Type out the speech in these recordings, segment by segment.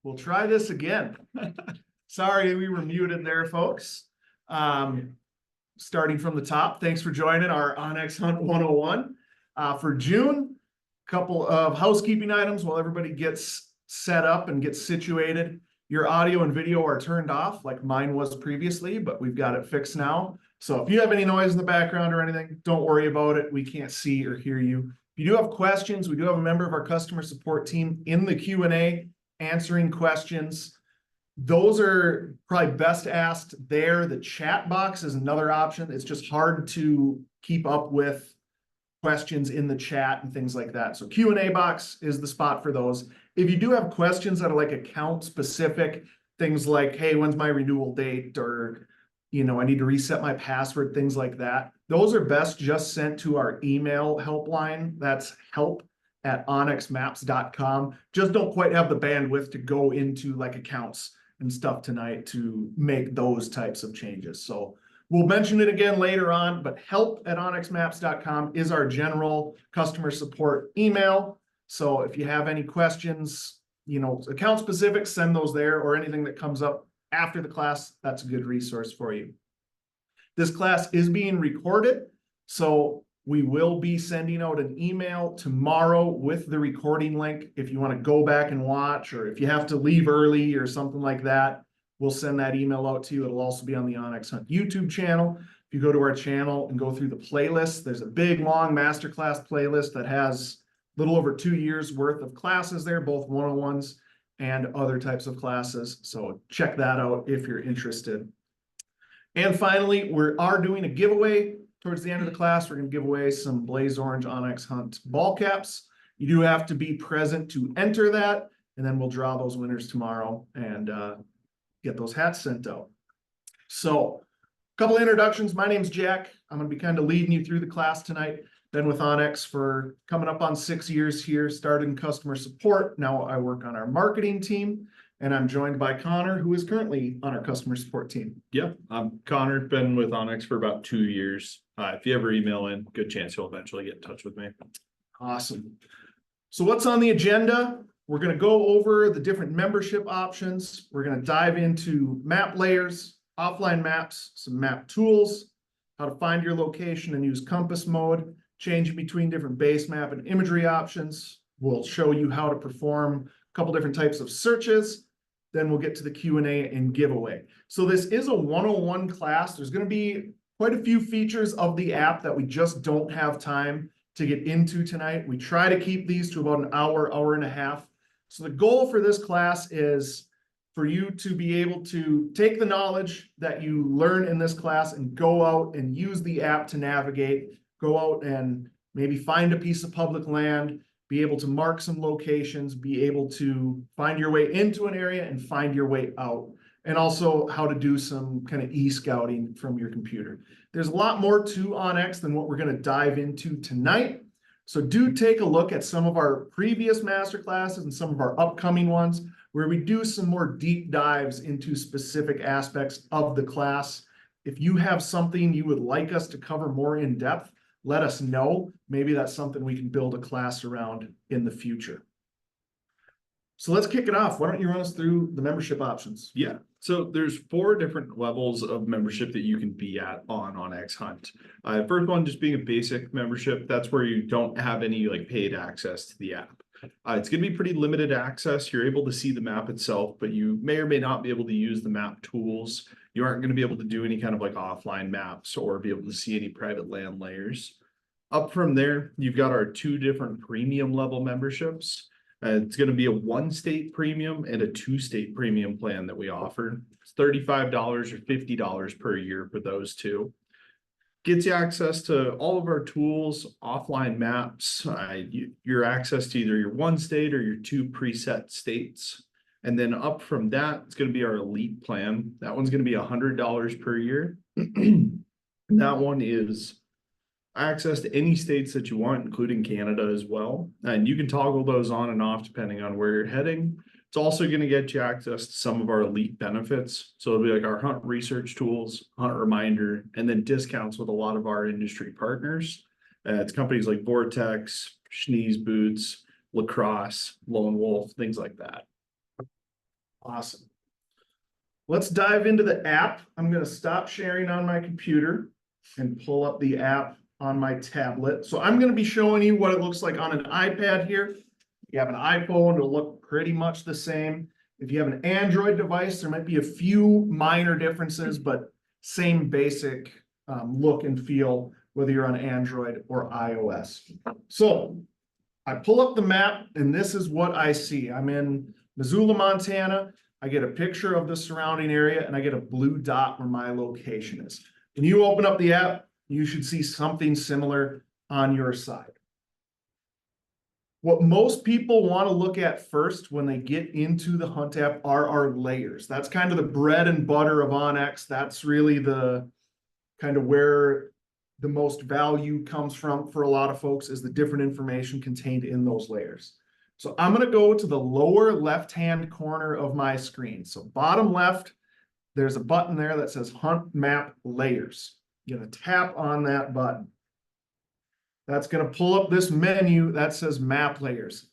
We'll try this again. Sorry, we were muted there, folks. Starting from the top, thanks for joining our onX Hunt 101. For June, a couple of housekeeping items while everybody gets set up and gets situated. Your audio and video are turned off like mine was previously, but we've got it fixed now. So if you have any noise in the background or anything, don't worry about it. We can't see or hear you. If you do have questions, we do have a member of our customer support team in the Q&A answering questions. Those are probably best asked there. The chat box is another option. It's just hard to keep up with questions in the chat and things like that. So Q&A box is the spot for those. If you do have questions that are like account specific, things like, hey, when's my renewal date? Or, I need to reset my password, things like that. Those are best just sent to our email helpline. That's help@onxmaps.com. Just don't quite have the bandwidth to go into like accounts and stuff tonight to make those types of changes. So we'll mention it again later on, but help@onxmaps.com is our general customer support email. So if you have any questions, account specific, send those there, or anything that comes up after the class, that's a good resource for you. This class is being recorded, so we will be sending out an email tomorrow with the recording link. If you want to go back and watch, or if you have to leave early or something like that, we'll send that email out to you. It'll also be on the onX Hunt YouTube channel. If you go to our channel and go through the playlist, there's a big, long Masterclass playlist that has a little over 2 years worth of classes there, both 101s and other types of classes. So check that out if you're interested. And finally, we are doing a giveaway. Towards the end of the class, we're going to give away some Blaze Orange onX Hunt ball caps. You do have to be present to enter that, and then we'll draw those winners tomorrow and get those hats sent out. So, a couple of introductions. My name's Jack. I'm going to be kind of leading you through the class tonight. Been with onX for coming up on 6 years here, started in customer support. Now I work on our marketing team, and I'm joined by Connor, who is currently on our customer support team. Yep, I'm Connor, been with onX for about 2 years. If you ever email in, good chance you'll eventually get in touch with me. Awesome. So what's on the agenda? We're going to go over the different membership options. We're going to dive into map layers, offline maps, some map tools, how to find your location and use compass mode, changing between different base map and imagery options. We'll show you how to perform a couple different types of searches. Then we'll get to the Q&A and giveaway. So this is a 101 class. There's going to be quite a few features of the app that we just don't have time to get into tonight. We try to keep these to about an hour, hour and a half. So the goal for this class is for you to be able to take the knowledge that you learn in this class and go out and use the app to navigate, go out and maybe find a piece of public land, be able to mark some locations, be able to find your way into an area and find your way out, and also how to do some kind of e-scouting from your computer. There's a lot more to onX than what we're going to dive into tonight. So do take a look at some of our previous master classes and some of our upcoming ones where we do some more deep dives into specific aspects of the class. If you have something you would like us to cover more in depth, let us know. Maybe that's something we can build a class around in the future. So let's kick it off. Why don't you run us through the membership options? Yeah, so there's 4 different levels of membership that you can be at on onX Hunt. First one, just being a basic membership. That's where you don't have any paid access to the app. It's going to be pretty limited access. You're able to see the map itself, but you may or may not be able to use the map tools. You aren't going to be able to do any kind of offline maps or be able to see any private land layers. Up from there, you've got our 2 different premium level memberships. It's going to be a 1-state premium and a 2-state premium plan that we offer. It's $35 or $50 per year for those 2. Gets you access to all of our tools, offline maps, your access to either your 1-state or your 2 preset states. And then up from that, it's going to be our elite plan. That one's going to be $100 per year. That one is access to any states that you want, including Canada as well. And you can toggle those on and off depending on where you're heading. It's also going to get you access to some of our elite benefits. So it'll be like our hunt research tools, hunt reminder, and then discounts with a lot of our industry partners. It's companies like Vortex, Schnees Boots, Lacrosse, Lone Wolf, things like that. Awesome. Let's dive into the app. I'm going to stop sharing on my computer and pull up the app on my tablet. So I'm going to be showing you what it looks like on an iPad here. If you have an iPhone, it'll look pretty much the same. If you have an Android device, there might be a few minor differences, but same basic look and feel, whether you're on Android or iOS. So I pull up the map and this is what I see. I'm in Missoula, Montana. I get a picture of the surrounding area and I get a blue dot where my location is. When you open up the app, you should see something similar on your side. What most people want to look at first when they get into the Hunt app are our layers. That's kind of the bread and butter of onX. That's really the kind of where the most value comes from for a lot of folks, is the different information contained in those layers. So I'm going to go to the lower left-hand corner of my screen. So bottom left, there's a button there that says Hunt Map Layers. You're going to tap on that button. That's going to pull up this menu that says Map Layers.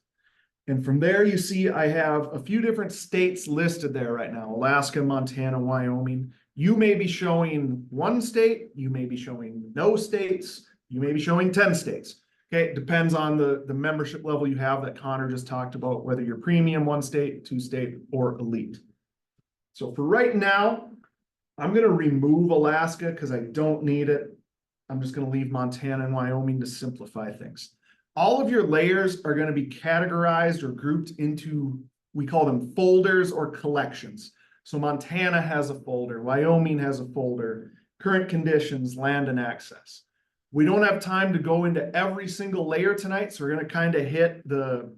And from there, you see I have a few different states listed there right now: Alaska, Montana, Wyoming. You may be showing one state, you may be showing no states, you may be showing 10 states. Okay, it depends on the membership level you have that Connor just talked about, whether you're premium, one state, two state, or elite. So for right now, I'm going to remove Alaska because I don't need it. I'm just going to leave Montana and Wyoming to simplify things. All of your layers are going to be categorized or grouped into, we call them folders or collections. So Montana has a folder, Wyoming has a folder, current conditions, land and access. We don't have time to go into every single layer tonight, so we're going to kind of hit the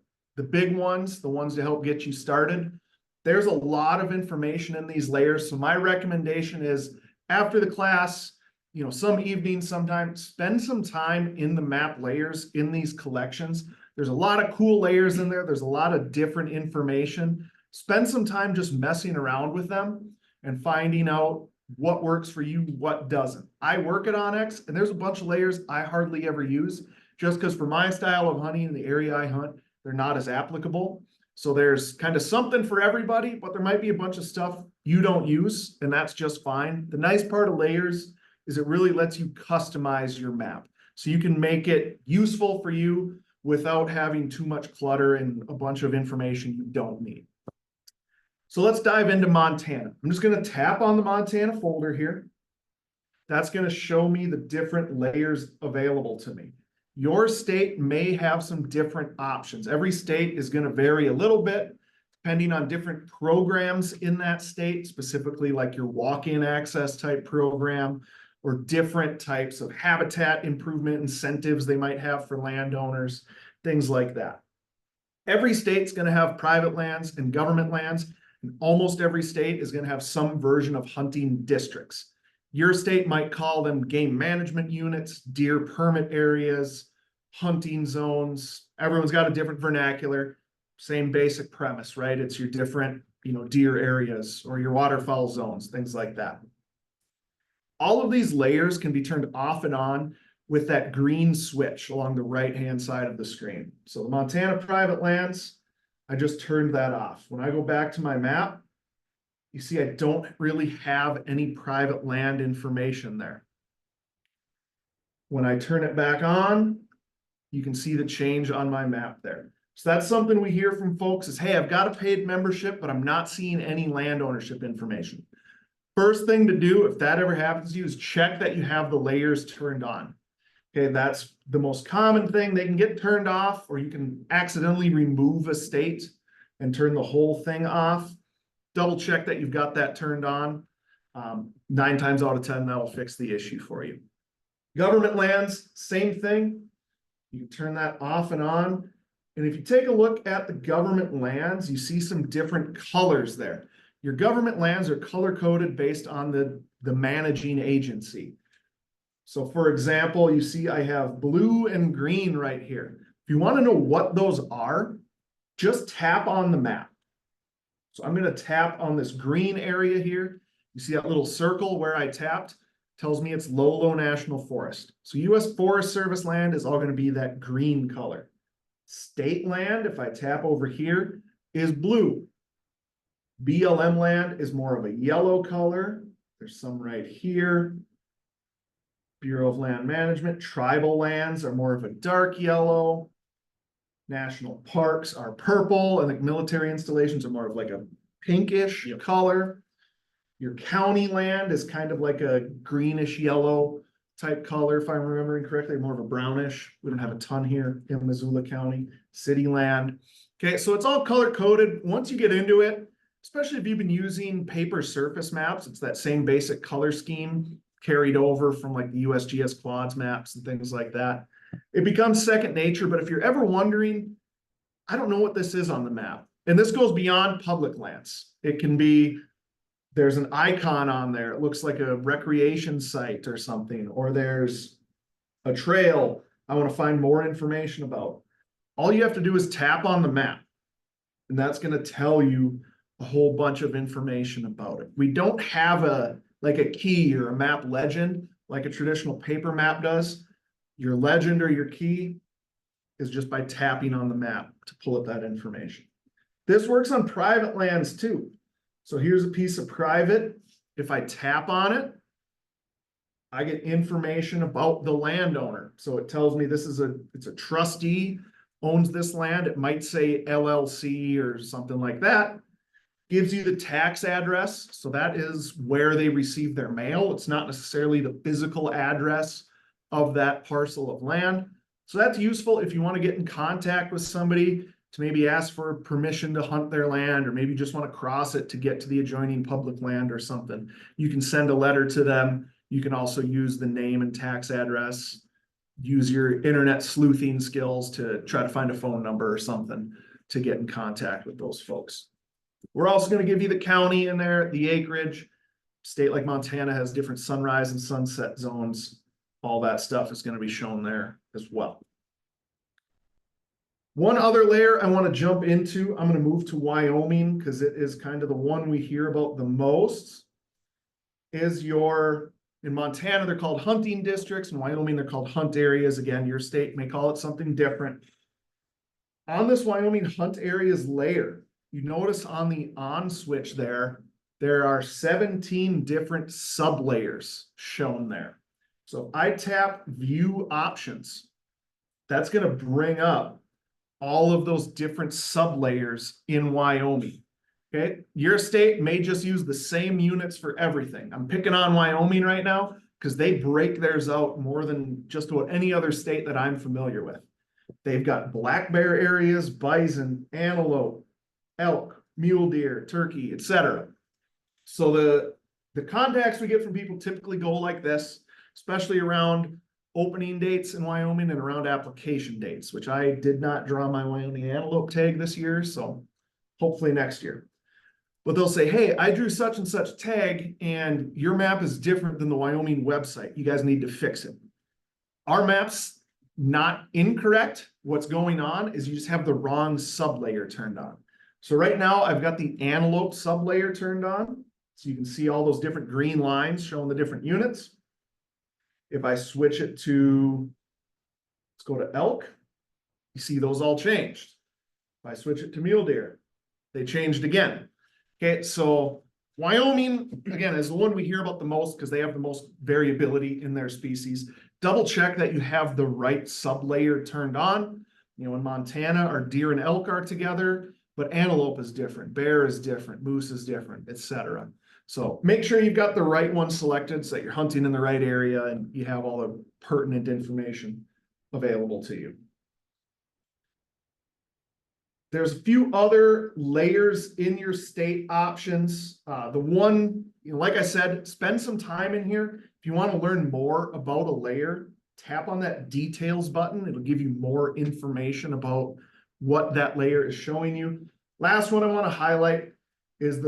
big ones, the ones to help get you started. There's a lot of information in these layers, so my recommendation is after the class, some evenings, sometimes spend some time in the map layers in these collections. There's a lot of cool layers in there. There's a lot of different information. Spend some time just messing around with them and finding out what works for you, what doesn't. I work at onX and there's a bunch of layers I hardly ever use, just because for my style of hunting in the area I hunt, they're not as applicable. So there's kind of something for everybody, but there might be a bunch of stuff you don't use, and that's just fine. The nice part of layers is it really lets you customize your map. So you can make it useful for you without having too much clutter and a bunch of information you don't need. So let's dive into Montana. I'm just going to tap on the Montana folder here. That's going to show me the different layers available to me. Your state may have some different options. Every state is going to vary a little bit depending on different programs in that state, specifically like your walk-in access type program, or different types of habitat improvement incentives they might have for landowners, things like that. Every state's going to have private lands and government lands, and almost every state is going to have some version of hunting districts. Your state might call them game management units, deer permit areas, hunting zones. Everyone's got a different vernacular, same basic premise, right? It's your different, deer areas or your waterfowl zones, things like that. All of these layers can be turned off and on with that green switch along the right-hand side of the screen. So the Montana private lands, I just turned that off. When I go back to my map, you see I don't really have any private land information there. When I turn it back on, you can see the change on my map there. So that's something we hear from folks is, hey, I've got a paid membership, but I'm not seeing any land ownership information. First thing to do, if that ever happens to you, is check that you have the layers turned on. Okay, that's the most common thing. They can get turned off, or you can accidentally remove a state and turn the whole thing off. Double check that you've got that turned on. 9 times out of 10, that'll fix the issue for you. Government lands, same thing. You can turn that off and on. And if you take a look at the government lands, you see some different colors there. Your government lands are color-coded based on the managing agency. So for example, you see I have blue and green right here. If you want to know what those are, just tap on the map. So I'm going to tap on this green area here. You see that little circle where I tapped? Tells me it's Lolo National Forest. So U.S. Forest Service land is all going to be that green color. State land, if I tap over here, is blue. BLM land is more of a yellow color. There's some right here. Bureau of Land Management, tribal lands are more of a dark yellow. National parks are purple, and the military installations are more of like a pinkish color. Your county land is kind of like a greenish yellow type color, if I'm remembering correctly, more of a brownish. We don't have a ton here in Missoula County. City land. Okay, so it's all color coded. Once you get into it, especially if you've been using paper surface maps, it's that same basic color scheme carried over from like the USGS quads maps and things like that. It becomes second nature, but if you're ever wondering, I don't know what this is on the map, and this goes beyond public lands. It can be, there's an icon on there. It looks like a recreation site or something, or there's a trail I want to find more information about. All you have to do is tap on the map, and that's going to tell you a whole bunch of information about it. We don't have like a key or a map legend like a traditional paper map does. Your legend or your key is just by tapping on the map to pull up that information. This works on private lands too. So here's a piece of private. If I tap on it, I get information about the landowner. So it tells me this is it's a trustee, owns this land. It might say LLC or something like that. Gives you the tax address. So that is where they receive their mail. It's not necessarily the physical address of that parcel of land. So that's useful if you want to get in contact with somebody to maybe ask for permission to hunt their land, or maybe just want to cross it to get to the adjoining public land or something. You can send a letter to them. You can also use the name and tax address, use your internet sleuthing skills to try to find a phone number or something to get in contact with those folks. We're also going to give you the county in there, the acreage. State like Montana has different sunrise and sunset zones. All that stuff is going to be shown there as well. One other layer I want to jump into, I'm going to move to Wyoming because it is kind of the one we hear about the most, is in Montana, they're called hunting districts. In Wyoming, they're called hunt areas. Again, your state may call it something different. On this Wyoming hunt areas layer, you notice on the on switch there are 17 different sublayers shown there. So if I tap view options, that's going to bring up all of those different sublayers in Wyoming. Okay, your state may just use the same units for everything. I'm picking on Wyoming right now because they break theirs out more than just about any other state that I'm familiar with. They've got black bear areas, bison, antelope, elk, mule deer, turkey, etc. So the contacts we get from people typically go like this, especially around opening dates in Wyoming and around application dates, which I did not draw my Wyoming antelope tag this year, so hopefully next year. But they'll say, hey, I drew such and such tag and your map is different than the Wyoming website. You guys need to fix it. Our map's not incorrect. What's going on is you just have the wrong sublayer turned on. So right now I've got the antelope sublayer turned on. So you can see all those different green lines showing the different units. If I switch it to, let's go to elk, you see those all changed. If I switch it to mule deer, they changed again. Okay, so Wyoming, again, is the one we hear about the most because they have the most variability in their species. Double check that you have the right sublayer turned on. You know, in Montana, our deer and elk are together, but antelope is different, bear is different, moose is different, etc. So make sure you've got the right one selected so that you're hunting in the right area and you have all the pertinent information available to you. There's a few other layers in your state options. The one, like I said, spend some time in here. If you want to learn more about a layer, tap on that details button. It'll give you more information about what that layer is showing you. Last one I want to highlight is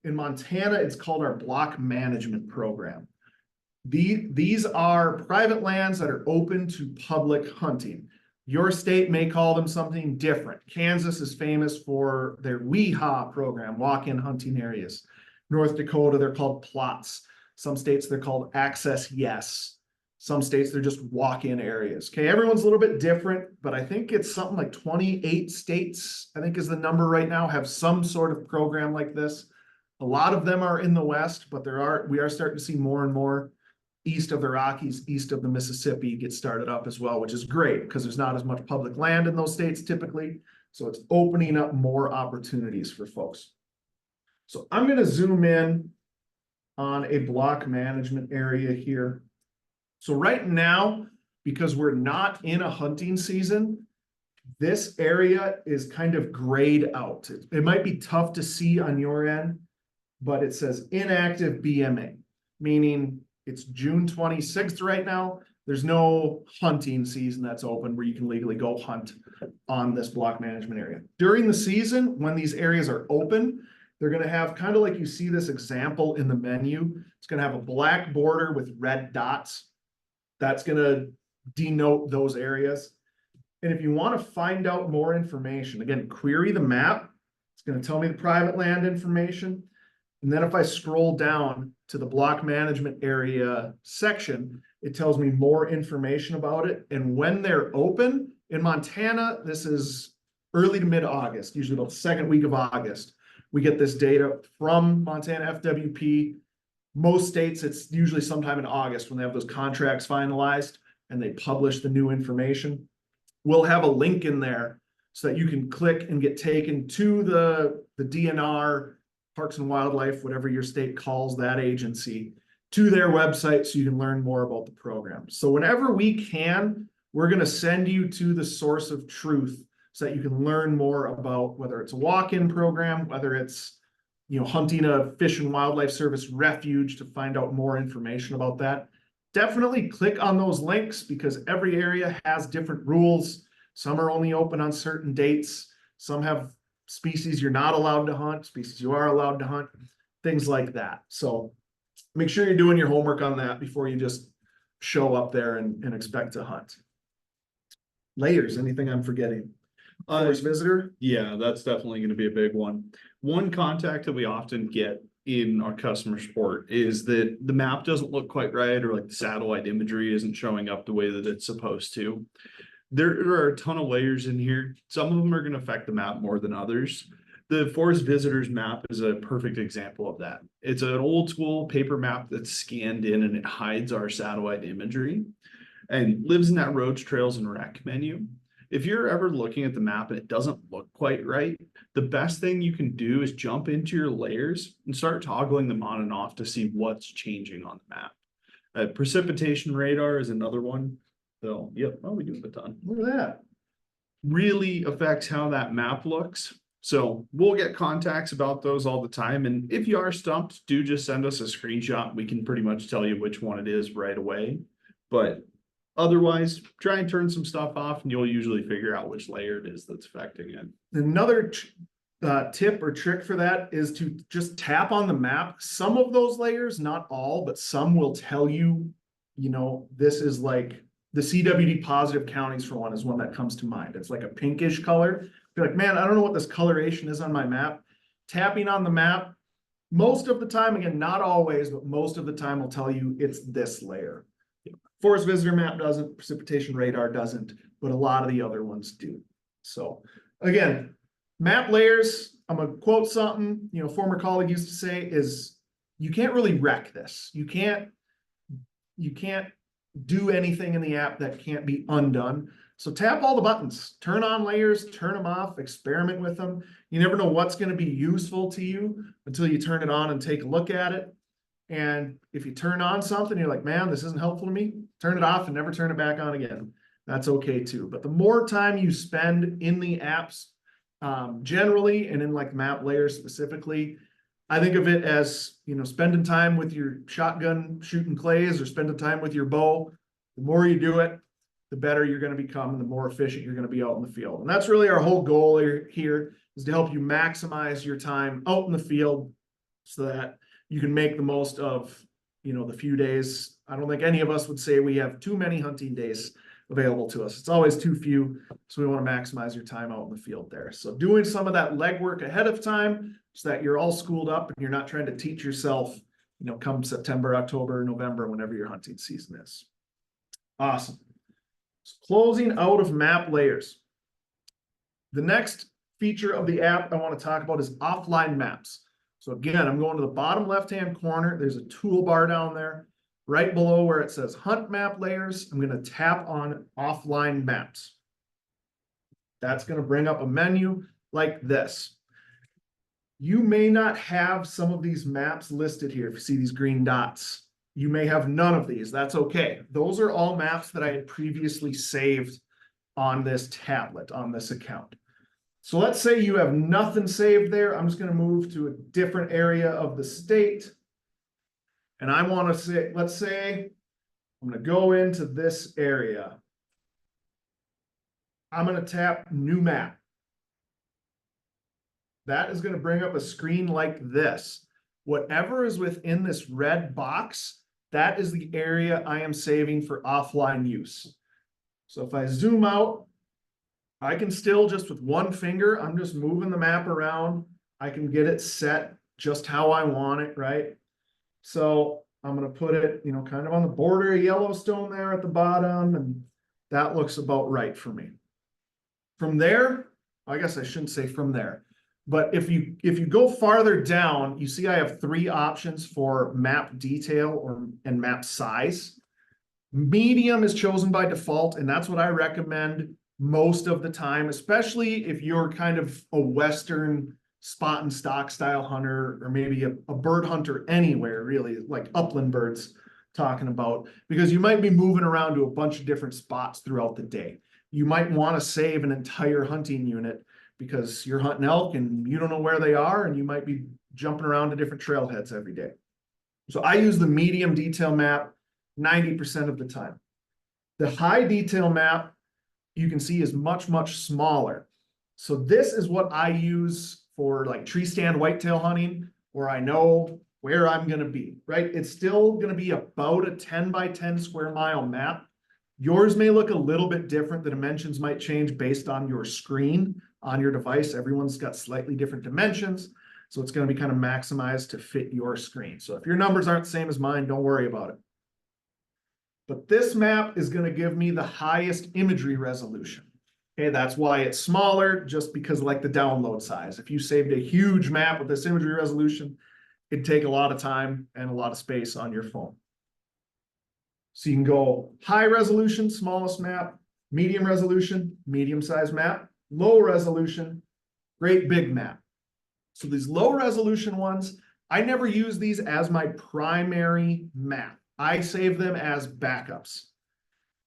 in Montana, it's called our block management program. These are private lands that are open to public hunting. Your state may call them something different. Kansas is famous for their WEHA program, walk-in hunting areas. North Dakota, they're called plots. Some states, they're called access yes. Some states, they're just walk-in areas. Okay, everyone's a little bit different, but I think it's something like 28 states, I think is the number right now, have some sort of program like this. A lot of them are in the West, but we are starting to see more and more east of the Rockies, east of the Mississippi get started up as well, which is great because there's not as much public land in those states typically. So it's opening up more opportunities for folks. So I'm going to zoom in on a block management area here. So right now, because we're not in a hunting season, this area is kind of grayed out. It might be tough to see on your end, but it says inactive BMA, meaning it's June 26th right now. There's no hunting season that's open where you can legally go hunt on this block management area. During the season, when these areas are open, they're going to have kind of like you see this example in the menu. It's going to have a black border with red dots. That's going to denote those areas. And if you want to find out more information, again, query the map. It's going to tell me the private land information. And then if I scroll down to the block management area section, it tells me more information about it. And when they're open in Montana, this is early to mid-August, usually about the second week of August. We get this data from Montana FWP. Most states, it's usually sometime in August when they have those contracts finalized and they publish the new information. We'll have a link in there so that you can click and get taken to the DNR, Parks and Wildlife, whatever your state calls that agency, to their website so you can learn more about the program. So whenever we can, we're going to send you to the source of truth so that you can learn more about whether it's a walk-in program, whether it's hunting a Fish and Wildlife Service refuge to find out more information about that. Definitely click on those links because every area has different rules. Some are only open on certain dates. Some have species you're not allowed to hunt, species you are allowed to hunt, things like that. So make sure you're doing your homework on that before you just show up there and expect to hunt. Layers, anything I'm forgetting? Forest visitor? Yeah, that's definitely going to be a big one. One contact that we often get in our customer support is that the map doesn't look quite right, or like the satellite imagery isn't showing up the way that it's supposed to. There are a ton of layers in here. Some of them are going to affect the map more than others. The Forest Visitors map is a perfect example of that. It's an old school paper map that's scanned in and it hides our satellite imagery and lives in that roads, trails, and rec menu. If you're ever looking at the map and it doesn't look quite right, the best thing you can do is jump into your layers and start toggling them on and off to see what's changing on the map. Precipitation radar is another one. So, yep, well, we do have a ton. Look at that. Really affects how that map looks. So we'll get contacts about those all the time. And if you are stumped, do just send us a screenshot. We can pretty much tell you which one it is right away. But otherwise, try and turn some stuff off and you'll usually figure out which layer it is that's affecting it. Another tip or trick for that is to just tap on the map. Some of those layers, not all, but some will tell you, this is like the CWD positive counties for one is one that comes to mind. It's like a pinkish color. Be like, man, I don't know what this coloration is on my map. Tapping on the map, most of the time, again, not always, but most of the time will tell you it's this layer. Forest visitor map doesn't, precipitation radar doesn't, but a lot of the other ones do. So again, map layers, I'm gonna quote something, former colleague used to say is you can't really wreck this. You can't do anything in the app that can't be undone. So tap all the buttons, turn on layers, turn them off, experiment with them. You never know what's going to be useful to you until you turn it on and take a look at it. And if you turn on something, you're like, man, this isn't helpful to me, turn it off and never turn it back on again. That's okay too. But the more time you spend in the apps, generally, and in like map layers specifically, I think of it as, spending time with your shotgun shooting clays or spending time with your bow. The more you do it, the better you're going to become and the more efficient you're going to be out in the field. And that's really our whole goal here is to help you maximize your time out in the field so that you can make the most of, the few days. I don't think any of us would say we have too many hunting days available to us. It's always too few. So we want to maximize your time out in the field there. So doing some of that legwork ahead of time so that you're all schooled up and you're not trying to teach yourself, come September, October, November, whenever your hunting season is. Awesome. So closing out of map layers. The next feature of the app I want to talk about is offline maps. So again, I'm going to the bottom left-hand corner. There's a toolbar down there. Right below where it says Hunt Map Layers, I'm going to tap on Offline Maps. That's going to bring up a menu like this. You may not have some of these maps listed here. If you see these green dots, you may have none of these. That's okay. Those are all maps that I had previously saved on this tablet, on this account. So let's say you have nothing saved there. I'm just going to move to a different area of the state. And I want to say, let's say I'm going to go into this area. I'm going to tap New Map. That is going to bring up a screen like this. Whatever is within this red box, that is the area I am saving for offline use. So if I zoom out, I can still just with one finger, I'm just moving the map around. I can get it set just how I want it, right? So I'm going to put it, kind of on the border of Yellowstone there at the bottom, and that looks about right for me. From there, I guess I shouldn't say from there, but if you go farther down, you see I have 3 options for map detail and map size. Medium is chosen by default, and that's what I recommend most of the time, especially if you're kind of a Western spot and stock style hunter, or maybe a bird hunter anywhere, really, like upland birds talking about, because you might be moving around to a bunch of different spots throughout the day. You might want to save an entire hunting unit because you're hunting elk and you don't know where they are, and you might be jumping around to different trailheads every day. So I use the medium detail map 90% of the time. The high detail map, you can see, is much, much smaller. So this is what I use for like tree stand whitetail hunting, where I know where I'm going to be, right? It's still going to be about a 10 by 10 square mile map. Yours may look a little bit different. The dimensions might change based on your screen on your device. Everyone's got slightly different dimensions. So it's going to be kind of maximized to fit your screen. So if your numbers aren't the same as mine, don't worry about it. But this map is going to give me the highest imagery resolution. Okay, that's why it's smaller, just because like the download size. If you saved a huge map with this imagery resolution, it'd take a lot of time and a lot of space on your phone. So you can go high resolution, smallest map, medium resolution, medium size map, low resolution, great big map. So these low resolution ones, I never use these as my primary map. I save them as backups.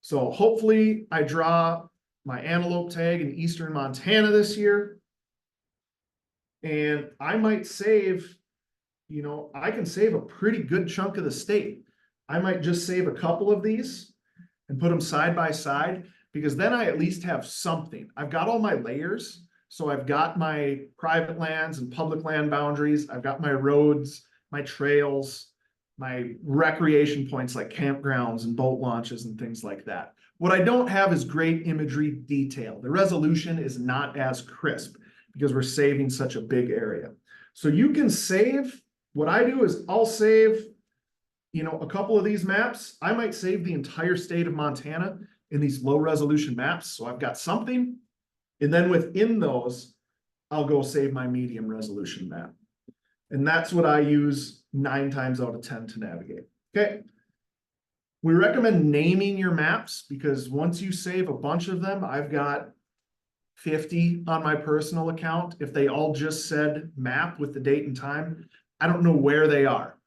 So hopefully I draw my antelope tag in eastern Montana this year. And I might save, I can save a pretty good chunk of the state. I might just save a couple of these and put them side by side, because then I at least have something. I've got all my layers. So I've got my private lands and public land boundaries. I've got my roads, my trails, my recreation points like campgrounds and boat launches and things like that. What I don't have is great imagery detail. The resolution is not as crisp because we're saving such a big area. So you can save, what I do is I'll save, a couple of these maps. I might save the entire state of Montana in these low resolution maps. So I've got something, and then within those, I'll go save my medium resolution map. And that's what I use 9 times out of 10 to navigate. Okay. We recommend naming your maps, because once you save a bunch of them, I've got 50 on my personal account. If they all just said map with the date and time, I don't know where they are.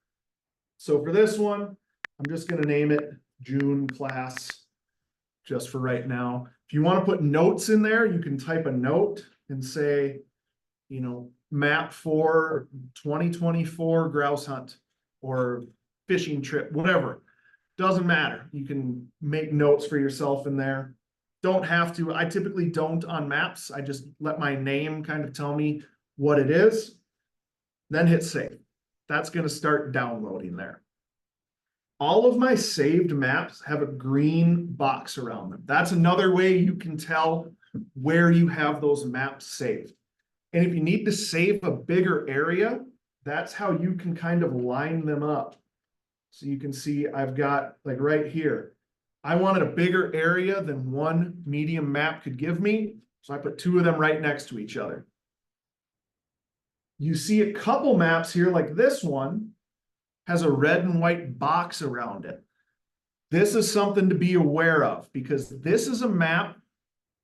So for this one, I'm just going to name it June class just for right now. If you want to put notes in there, you can type a note and say, map for 2024 grouse hunt or fishing trip, whatever. Doesn't matter. You can make notes for yourself in there. Don't have to. I typically don't on maps. I just let my name kind of tell me what it is, then hit save. That's going to start downloading there. All of my saved maps have a green box around them. That's another way you can tell where you have those maps saved. And if you need to save a bigger area, that's how you can kind of line them up. So you can see I've got, like right here, I wanted a bigger area than one medium map could give me, so I put two of them right next to each other. You see a couple maps here, like this one has a red and white box around it. This is something to be aware of because this is a map.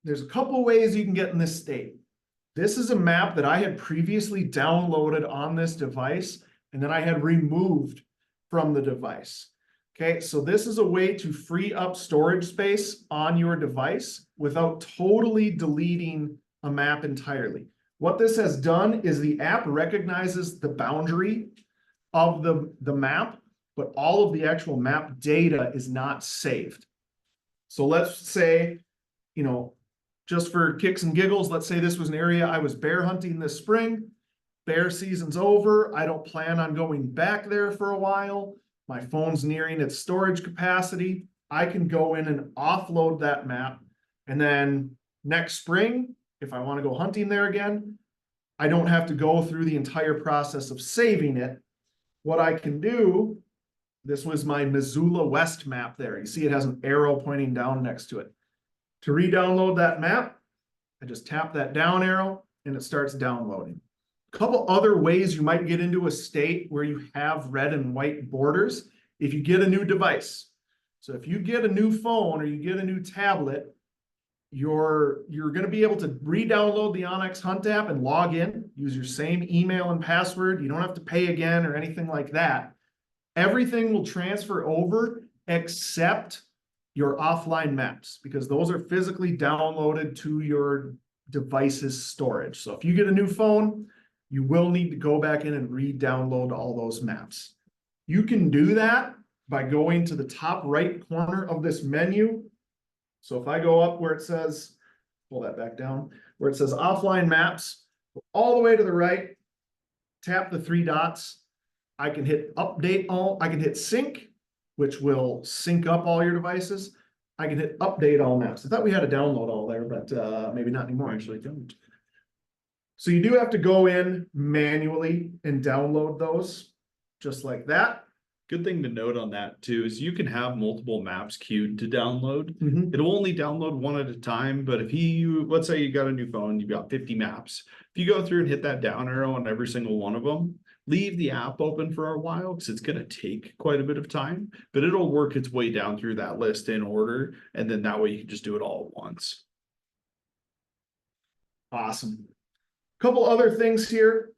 There's a couple ways you can get in this state. This is a map that I had previously downloaded on this device and then I had removed from the device. Okay, so this is a way to free up storage space on your device without totally deleting a map entirely. What this has done is the app recognizes the boundary of the map, but all of the actual map data is not saved. So let's say, you know, just for kicks and giggles, let's say this was an area I was bear hunting this spring. Bear season's over. I don't plan on going back there for a while. My phone's nearing its storage capacity. I can go in and offload that map. And then next spring, if I want to go hunting there again, I don't have to go through the entire process of saving it. What I can do, this was my Missoula West map there. You see it has an arrow pointing down next to it. To re-download that map, I just tap that down arrow and it starts downloading. A couple other ways you might get into a state where you have red and white borders if you get a new device. So if you get a new phone or you get a new tablet, you're going to be able to re-download the onX Hunt app and log in, use your same email and password. You don't have to pay again or anything like that. Everything will transfer over except your offline maps, because those are physically downloaded to your device's storage. So if you get a new phone, you will need to go back in and re-download all those maps. You can do that by going to the top right corner of this menu. So if I go up where it says, pull that back down, where it says offline maps, go all the way to the right, tap the three dots. I can hit update all, I can hit sync, which will sync up all your devices. I can hit update all maps. I thought we had a download all there, but maybe not anymore. Actually, don't. So you do have to go in manually and download those just like that. Good thing to note on that too is you can have multiple maps queued to download. Mhm. It'll only download one at a time, but if let's say you got a new phone, you've got 50 maps. If you go through and hit that down arrow on every single one of them, leave the app open for a while because it's going to take quite a bit of time, but it'll work its way down through that list in order. And then that way you can just do it all at once. Awesome. Couple other things here.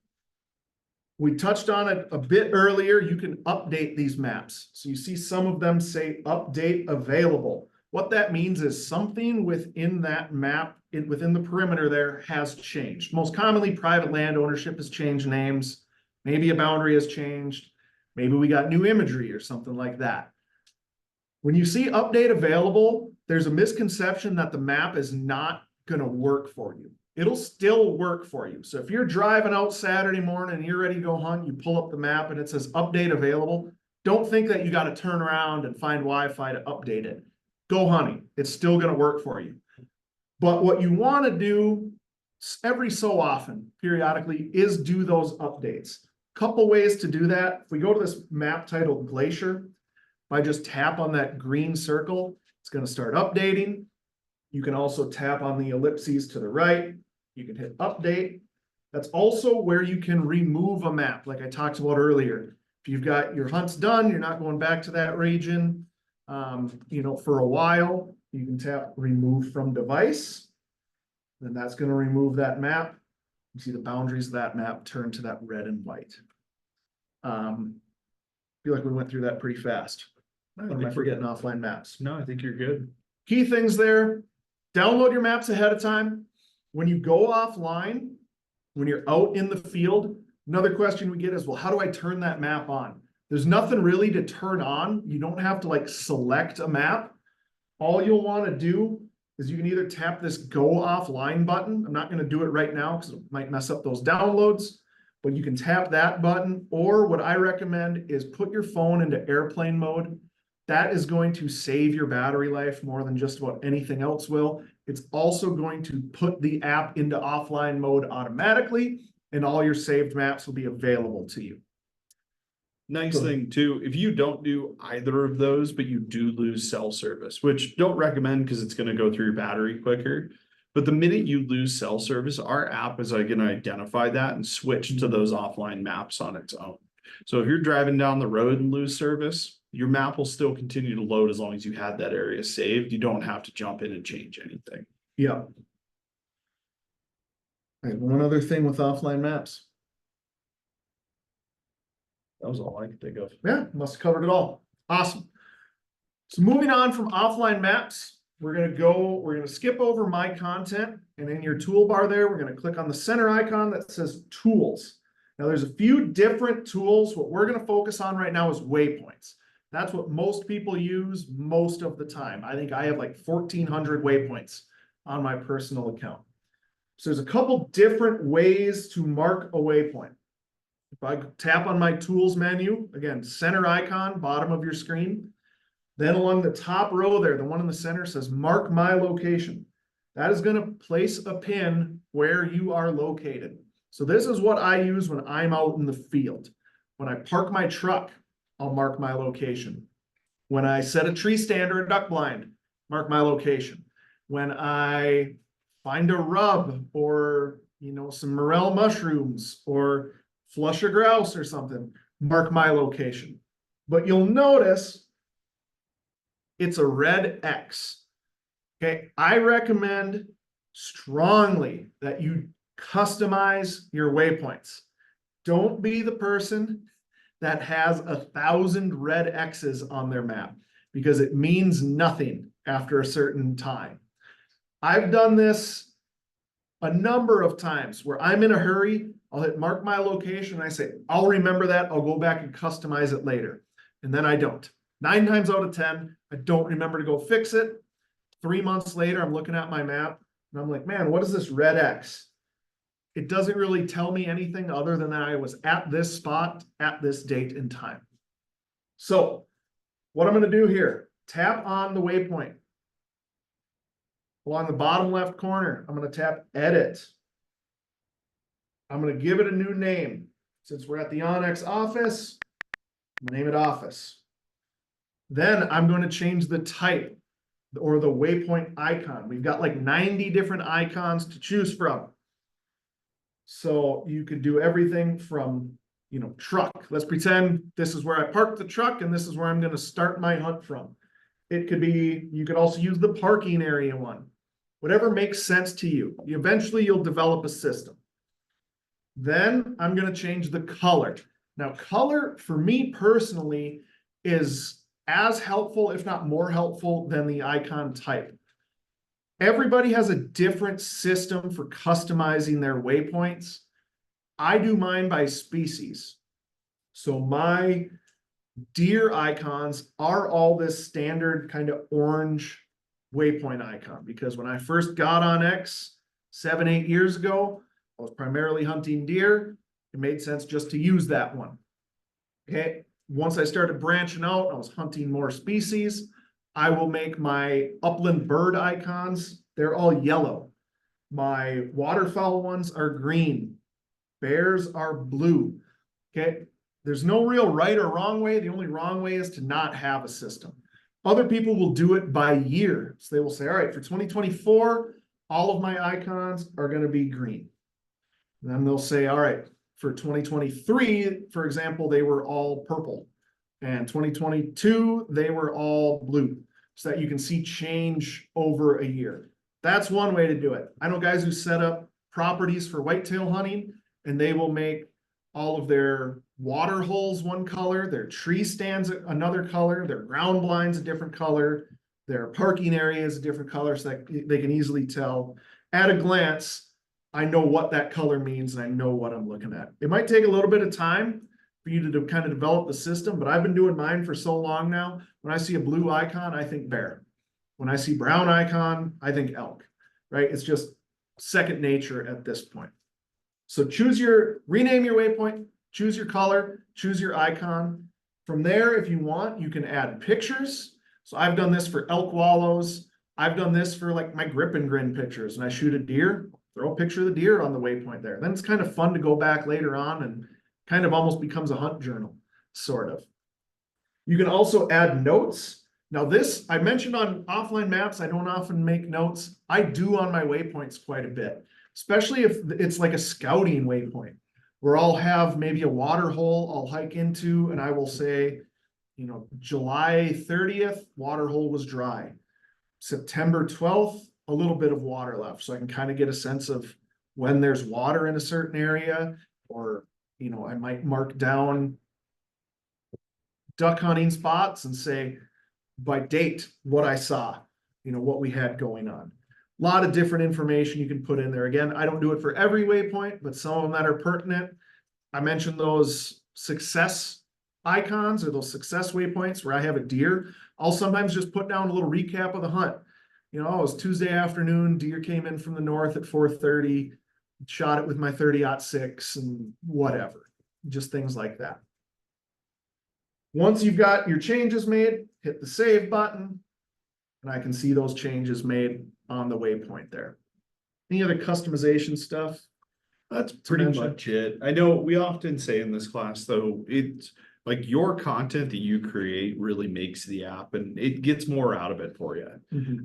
We touched on it a bit earlier. You can update these maps. So you see some of them say update available. What that means is something within that map, within the perimeter there, has changed. Most commonly, private land ownership has changed names. Maybe a boundary has changed. Maybe we got new imagery or something like that. When you see update available, there's a misconception that the map is not going to work for you. It'll still work for you. So if you're driving out Saturday morning and you're ready to go hunt, you pull up the map and it says update available. Don't think that you got to turn around and find Wi-Fi to update it. Go hunting. It's still going to work for you. But what you want to do every so often, periodically, is do those updates. Couple ways to do that. If we go to this map titled Glacier, if I just tap on that green circle, it's going to start updating. You can also tap on the ellipses to the right. You can hit update. That's also where you can remove a map, like I talked about earlier. If you've got your hunts done, you're not going back to that region, for a while, you can tap remove from device. Then that's going to remove that map. You see the boundaries of that map turn to that red and white. Feel like we went through that pretty fast. Or am I forgetting offline maps? No, I think you're good. Key things there. Download your maps ahead of time. When you go offline, when you're out in the field, another question we get is, well, how do I turn that map on? There's nothing really to turn on. You don't have to select a map. All you'll want to do is you can either tap this go offline button. I'm not going to do it right now because it might mess up those downloads, but you can tap that button, or what I recommend is put your phone into airplane mode. That is going to save your battery life more than just about anything else will. It's also going to put the app into offline mode automatically, and all your saved maps will be available to you. Nice Go ahead. thing too, if you don't do either of those, but you do lose cell service, which don't recommend because it's gonna go through your battery quicker. But the minute you lose cell service, our app is like gonna identify that and switch to those offline maps on its own. So if you're driving down the road and lose service, your map will still continue to load as long as you had that area saved. You don't have to jump in and change anything. Yeah. And one other thing with offline maps. That was all I could think of. Yeah, must have covered it all. Awesome. So moving on from offline maps, we're gonna skip over my content, and in your toolbar there, we're gonna click on the center icon that says tools. Now there's a few different tools. What we're gonna focus on right now is waypoints. That's what most people use most of the time. I think I have like 1,400 waypoints on my personal account. So there's a couple different ways to mark a waypoint. If I tap on my tools menu, again, center icon, bottom of your screen, then along the top row there, the one in the center says mark my location. That is going to place a pin where you are located. So this is what I use when I'm out in the field. When I park my truck, I'll mark my location. When I set a tree stand or a duck blind, mark my location. When I find a rub or, some morel mushrooms or flush a grouse or something, mark my location. But you'll notice it's a red X. Okay, I recommend strongly that you customize your waypoints. Don't be the person that has 1,000 red X's on their map because it means nothing after a certain time. I've done this a number of times where I'm in a hurry. I'll hit mark my location. And I say, I'll remember that. I'll go back and customize it later. And then I don't. 9 times out of 10, I don't remember to go fix it. 3 months later, I'm looking at my map and I'm like, man, what is this red X? It doesn't really tell me anything other than that I was at this spot at this date and time. So what I'm going to do here, tap on the waypoint. Along the bottom left corner, I'm going to tap edit. I'm going to give it a new name. Since we're at the onX office, I'm going to name it office. Then I'm going to change the type or the waypoint icon. We've got like 90 different icons to choose from. So you could do everything from, truck. Let's pretend this is where I parked the truck and this is where I'm going to start my hunt from. It could be, you could also use the parking area one. Whatever makes sense to you. Eventually you'll develop a system. Then I'm going to change the color. Now, color for me personally is as helpful, if not more helpful, than the icon type. Everybody has a different system for customizing their waypoints. I do mine by species. So my deer icons are all this standard kind of orange waypoint icon, because when I first got on X 7, 8 years ago, I was primarily hunting deer. It made sense just to use that one. Okay. Once I started branching out, I was hunting more species. I will make my upland bird icons. They're all yellow. My waterfowl ones are green. Bears are blue. Okay. There's no real right or wrong way. The only wrong way is to not have a system. Other people will do it by year. So they will say, all right, for 2024, all of my icons are going to be green. And then they'll say, all right, for 2023, for example, they were all purple. And 2022, they were all blue. So that you can see change over a year. That's one way to do it. I know guys who set up properties for whitetail hunting, and they will make all of their water holes one color, their tree stands another color, their ground blinds a different color, their parking areas a different color, so that they can easily tell at a glance, I know what that color means and I know what I'm looking at. It might take a little bit of time for you to kind of develop the system, but I've been doing mine for so long now. When I see a blue icon, I think bear. When I see brown icon, I think elk, right? It's just second nature at this point. So rename your waypoint, choose your color, choose your icon. From there, if you want, you can add pictures. So I've done this for elk wallows. I've done this for like my grip and grin pictures. And I shoot a deer, throw a picture of the deer on the waypoint there. Then it's kind of fun to go back later on and kind of almost becomes a hunt journal. sort of. You can also add notes. Now this, I mentioned on offline maps, I don't often make notes. I do on my waypoints quite a bit, especially if it's like a scouting waypoint where I'll have maybe a water hole I'll hike into and I will say, you know, July 30th, water hole was dry. September 12th, a little bit of water left. So I can kind of get a sense of when there's water in a certain area, or, you know, I might mark down duck hunting spots and say by date what I saw, you know, what we had going on. A lot of different information you can put in there. Again, I don't do it for every waypoint, but some of them that are pertinent. I mentioned those success icons or those success waypoints where I have a deer. I'll sometimes just put down a little recap of the hunt. You know, it was Tuesday afternoon, deer came in from the north at 4:30, shot it with my 30-06 and whatever, just things like that. Once you've got your changes made, hit the save button, and I can see those changes made on the waypoint there. Any other customization stuff? That's pretty mention? much it. I know we often say in this class, though, it's like your content that you create really makes the app and it gets more out of it for you.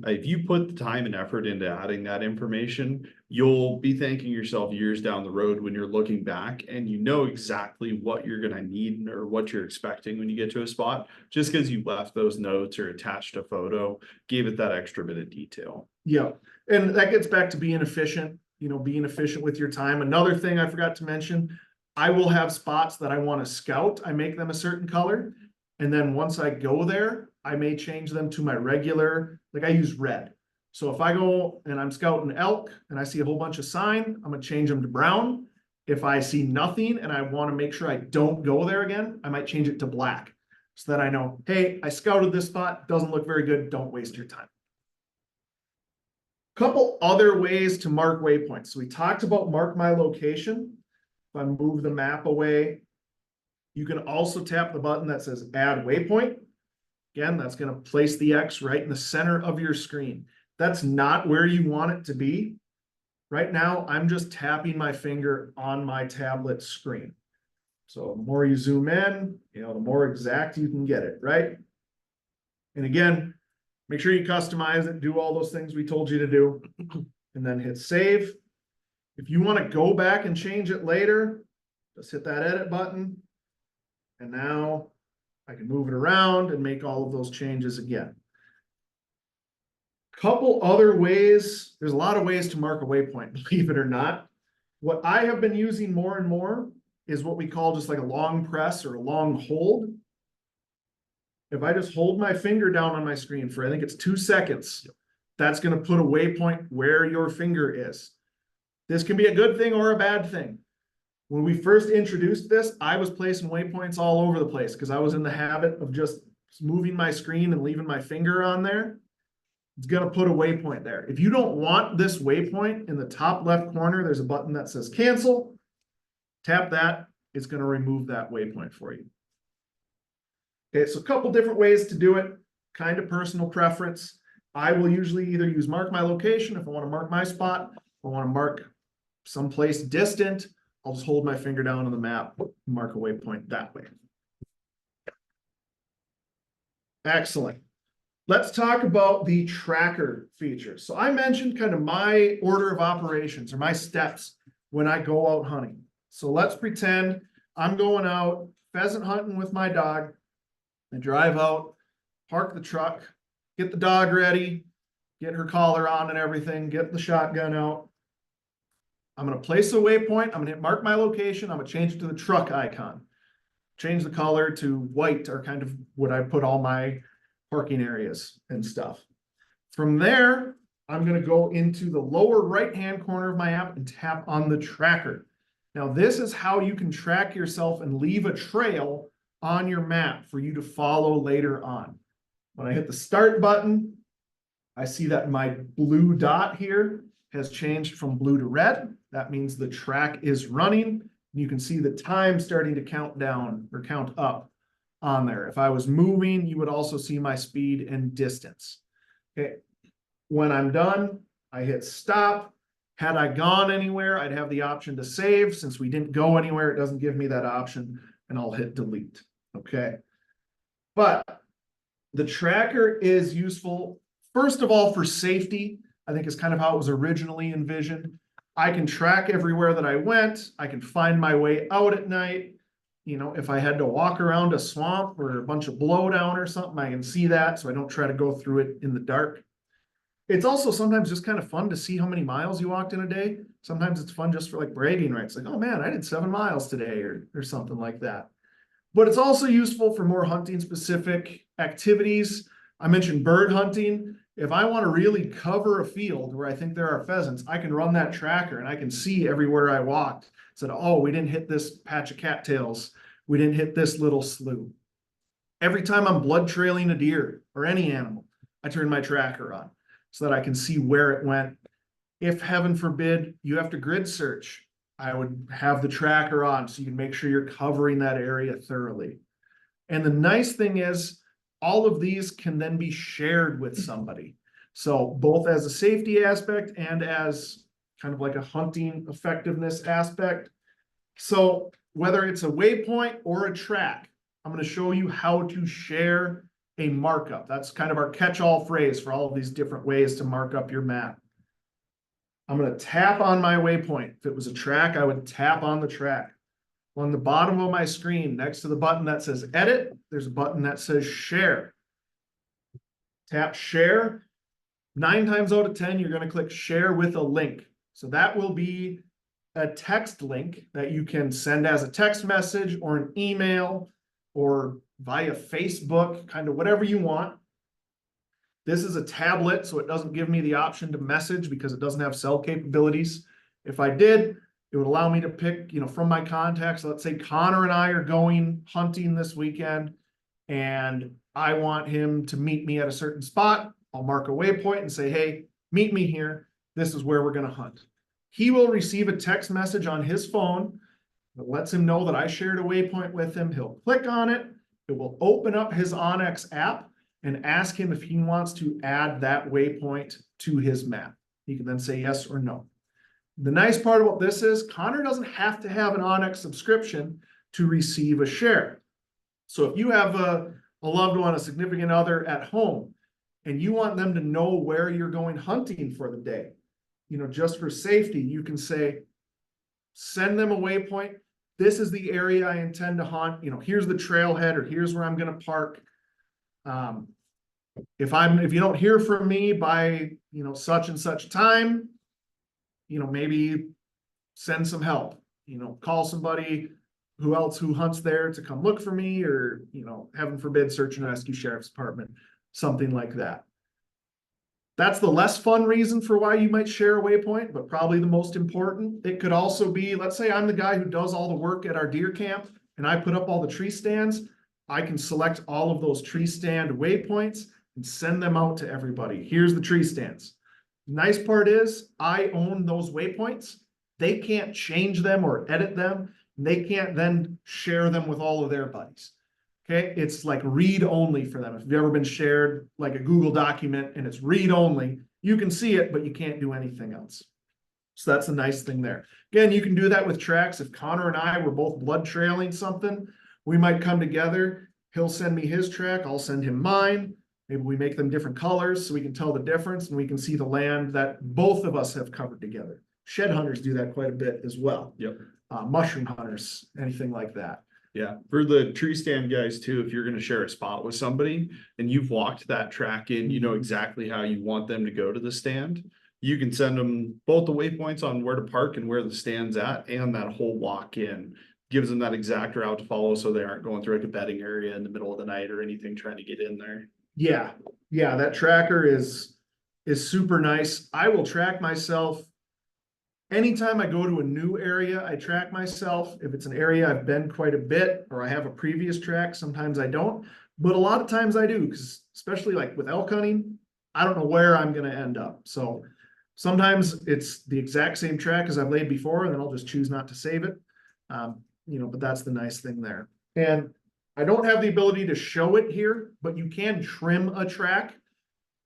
If you put the time and effort into adding that information, you'll be thanking yourself years down the road when you're looking back and you know exactly what you're going to need or what you're expecting when you get to a spot, just because you left those notes or attached a photo, gave it that extra bit of detail. Yeah, and that gets back to being efficient, you know, being efficient with your time. Another thing I forgot to mention, I will have spots that I want to scout. I make them a certain color. And then once I go there, I may change them to my regular, like I use red. So if I go and I'm scouting elk and I see a whole bunch of sign, I'm going to change them to brown. If I see nothing and I want to make sure I don't go there again, I might change it to black so that I know, hey, I scouted this spot, doesn't look very good, don't waste your time. Couple other ways to mark waypoints. So we talked about mark my location. If I move the map away, you can also tap the button that says add waypoint. Again, that's going to place the X right in the center of your screen. That's not where you want it to be. Right now, I'm just tapping my finger on my tablet screen. So the more you zoom in, you know, the more exact you can get it, right? And again, make sure you customize it, do all those things we told you to do, and then hit save. If you want to go back and change it later, just hit that edit button. And now I can move it around and make all of those changes again. Couple other ways, there's a lot of ways to mark a waypoint, believe it or not. What I have been using more and more is what we call just like a long press or a long hold. If I just hold my finger down on my screen for, I think it's 2 seconds, that's going to put a waypoint where your finger is. This can be a good thing or a bad thing. When we first introduced this, I was placing waypoints all over the place because I was in the habit of just moving my screen and leaving my finger on there. It's going to put a waypoint there. If you don't want this waypoint, in the top left corner, there's a button that says cancel. Tap that. It's going to remove that waypoint for you. Okay, so a couple different ways to do it, kind of personal preference. I will usually either use mark my location if I want to mark my spot, if I want to mark someplace distant, I'll just hold my finger down on the map, mark a waypoint that way. Excellent. Let's talk about the tracker feature. So I mentioned kind of my order of operations or my steps when I go out hunting. So let's pretend I'm going out pheasant hunting with my dog. I drive out, park the truck, get the dog ready, get her collar on and everything, get the shotgun out. I'm going to place a waypoint. I'm going to hit mark my location. I'm going to change it to the truck icon. Change the color to white, or kind of what I put all my parking areas and stuff. From there, I'm going to go into the lower right-hand corner of my app and tap on the tracker. Now, this is how you can track yourself and leave a trail on your map for you to follow later on. When I hit the start button, I see that my blue dot here has changed from blue to red. That means the track is running. You can see the time starting to count down or count up on there. If I was moving, you would also see my speed and distance. Okay. When I'm done, I hit stop. Had I gone anywhere, I'd have the option to save. Since we didn't go anywhere, it doesn't give me that option, and I'll hit delete. Okay. But the tracker is useful, first of all, for safety. I think is kind of how it was originally envisioned. I can track everywhere that I went. I can find my way out at night. You know, if I had to walk around a swamp or a bunch of blowdown or something, I can see that. So I don't try to go through it in the dark. It's also sometimes just kind of fun to see how many miles you walked in a day. Sometimes it's fun just for like bragging rights, like, oh man, I did 7 miles today or something like that. But it's also useful for more hunting specific activities. I mentioned bird hunting. If I want to really cover a field where I think there are pheasants, I can run that tracker and I can see everywhere I walked. Said, oh, we didn't hit this patch of cattails. We didn't hit this little slough. Every time I'm blood trailing a deer or any animal, I turn my tracker on so that I can see where it went. If heaven forbid you have to grid search, I would have the tracker on so you can make sure you're covering that area thoroughly. And the nice thing is, all of these can then be shared with somebody. So both as a safety aspect and as kind of like a hunting effectiveness aspect. So whether it's a waypoint or a track, I'm going to show you how to share a markup. That's kind of our catch-all phrase for all of these different ways to mark up your map. I'm going to tap on my waypoint. If it was a track, I would tap on the track. On the bottom of my screen, next to the button that says edit, there's a button that says share. Tap share. 9 times out of 10, you're going to click share with a link. So that will be a text link that you can send as a text message or an email or via Facebook, kind of whatever you want. This is a tablet, so it doesn't give me the option to message because it doesn't have cell capabilities. If I did, it would allow me to pick, from my contacts. Let's say Connor and I are going hunting this weekend and I want him to meet me at a certain spot. I'll mark a waypoint and say, hey, meet me here. This is where we're going to hunt. He will receive a text message on his phone that lets him know that I shared a waypoint with him. He'll click on it. It will open up his onX app and ask him if he wants to add that waypoint to his map. He can then say yes or no. The nice part about this is Connor doesn't have to have an onX subscription to receive a share. So if you have a loved one, a significant other at home, and you want them to know where you're going hunting for the day, just for safety, you can say, send them a waypoint. This is the area I intend to hunt. Here's the trailhead, or here's where I'm going to park. If you don't hear from me by, such and such time, maybe send some help, call somebody who hunts there to come look for me, or, heaven forbid, search and rescue sheriff's department, something like that. That's the less fun reason for why you might share a waypoint, but probably the most important. It could also be, let's say I'm the guy who does all the work at our deer camp and I put up all the tree stands. I can select all of those tree stand waypoints and send them out to everybody. Here's the tree stands. Nice part is I own those waypoints. They can't change them or edit them. They can't then share them with all of their buddies. Okay, it's like read only for them. If you've ever been shared like a Google document and it's read only, you can see it, but you can't do anything else. So that's a nice thing there. Again, you can do that with tracks. If Connor and I were both blood trailing something, we might come together. He'll send me his track. I'll send him mine. Maybe we make them different colors so we can tell the difference and we can see the land that both of us have covered together. Shed hunters do that quite a bit as well. Yep. Mushroom hunters, anything like that. Yeah, for the tree stand guys too, if you're going to share a spot with somebody and you've walked that track in, you know exactly how you want them to go to the stand. You can send them both the waypoints on where to park and where the stand's at, and that whole walk in gives them that exact route to follow, so they aren't going through like a bedding area in the middle of the night or anything trying to get in there. Yeah, that tracker is super nice. I will track myself. Anytime I go to a new area, I track myself. If it's an area I've been quite a bit, or I have a previous track, sometimes I don't. But a lot of times I do, because especially like with elk hunting, I don't know where I'm going to end up. So sometimes it's the exact same track as I've laid before, and then I'll just choose not to save it. But that's the nice thing there. And I don't have the ability to show it here, but you can trim a track.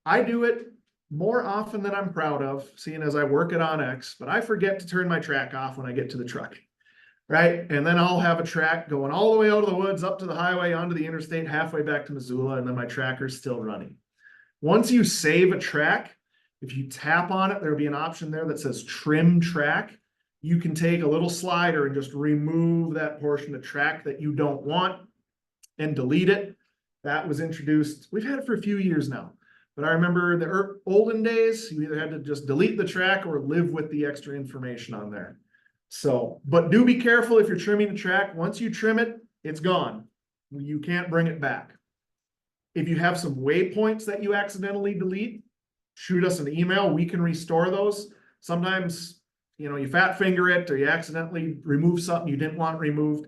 I do it more often than I'm proud of, seeing as I work at onX, but I forget to turn my track off when I get to the truck. right? And then I'll have a track going all the way out of the woods, up to the highway, onto the interstate, halfway back to Missoula, and then my tracker's still running. Once you save a track, if you tap on it, there'll be an option there that says trim track. You can take a little slider and just remove that portion of track that you don't want and delete it. That was introduced, we've had it for a few years now. But I remember in the olden days, you either had to just delete the track or live with the extra information on there. So, but do be careful if you're trimming a track. Once you trim it, it's gone. You can't bring it back. If you have some waypoints that you accidentally delete, shoot us an email. We can restore those. Sometimes, you know, you fat finger it or you accidentally remove something you didn't want removed.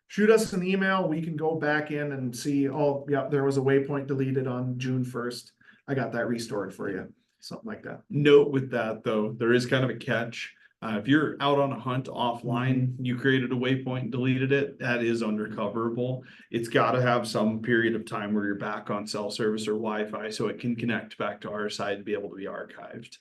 Shoot us an email. We can go back in and see, oh, yeah, there was a waypoint deleted on June 1st. I got that restored for you. Something like that. Note with that, though, there is kind of a catch. If you're out on a hunt offline, you created a waypoint and deleted it, that is undercoverable. It's got to have some period of time where you're back on cell service or Wi-Fi so it can connect back to our side to be able to be archived.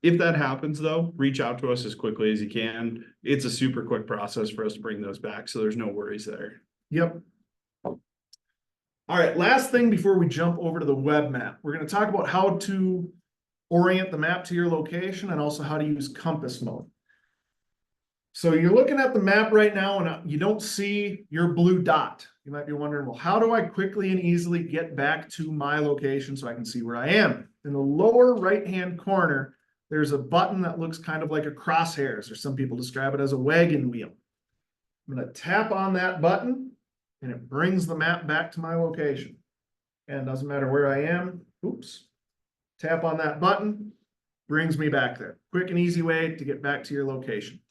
If that happens, though, reach out to us as quickly as you can. It's a super quick process for us to bring those back, so there's no worries there. Yep. All right, last thing before we jump over to the web map, we're going to talk about how to orient the map to your location and also how to use compass mode. So you're looking at the map right now and you don't see your blue dot. You might be wondering, well, how do I quickly and easily get back to my location so I can see where I am? In the lower right-hand corner, there's a button that looks kind of like a crosshairs, or some people describe it as a wagon wheel. I'm going to tap on that button and it brings the map back to my location. And it doesn't matter where I am. Oops. Tap on that button, brings me back there. Quick and easy way to get back to your location.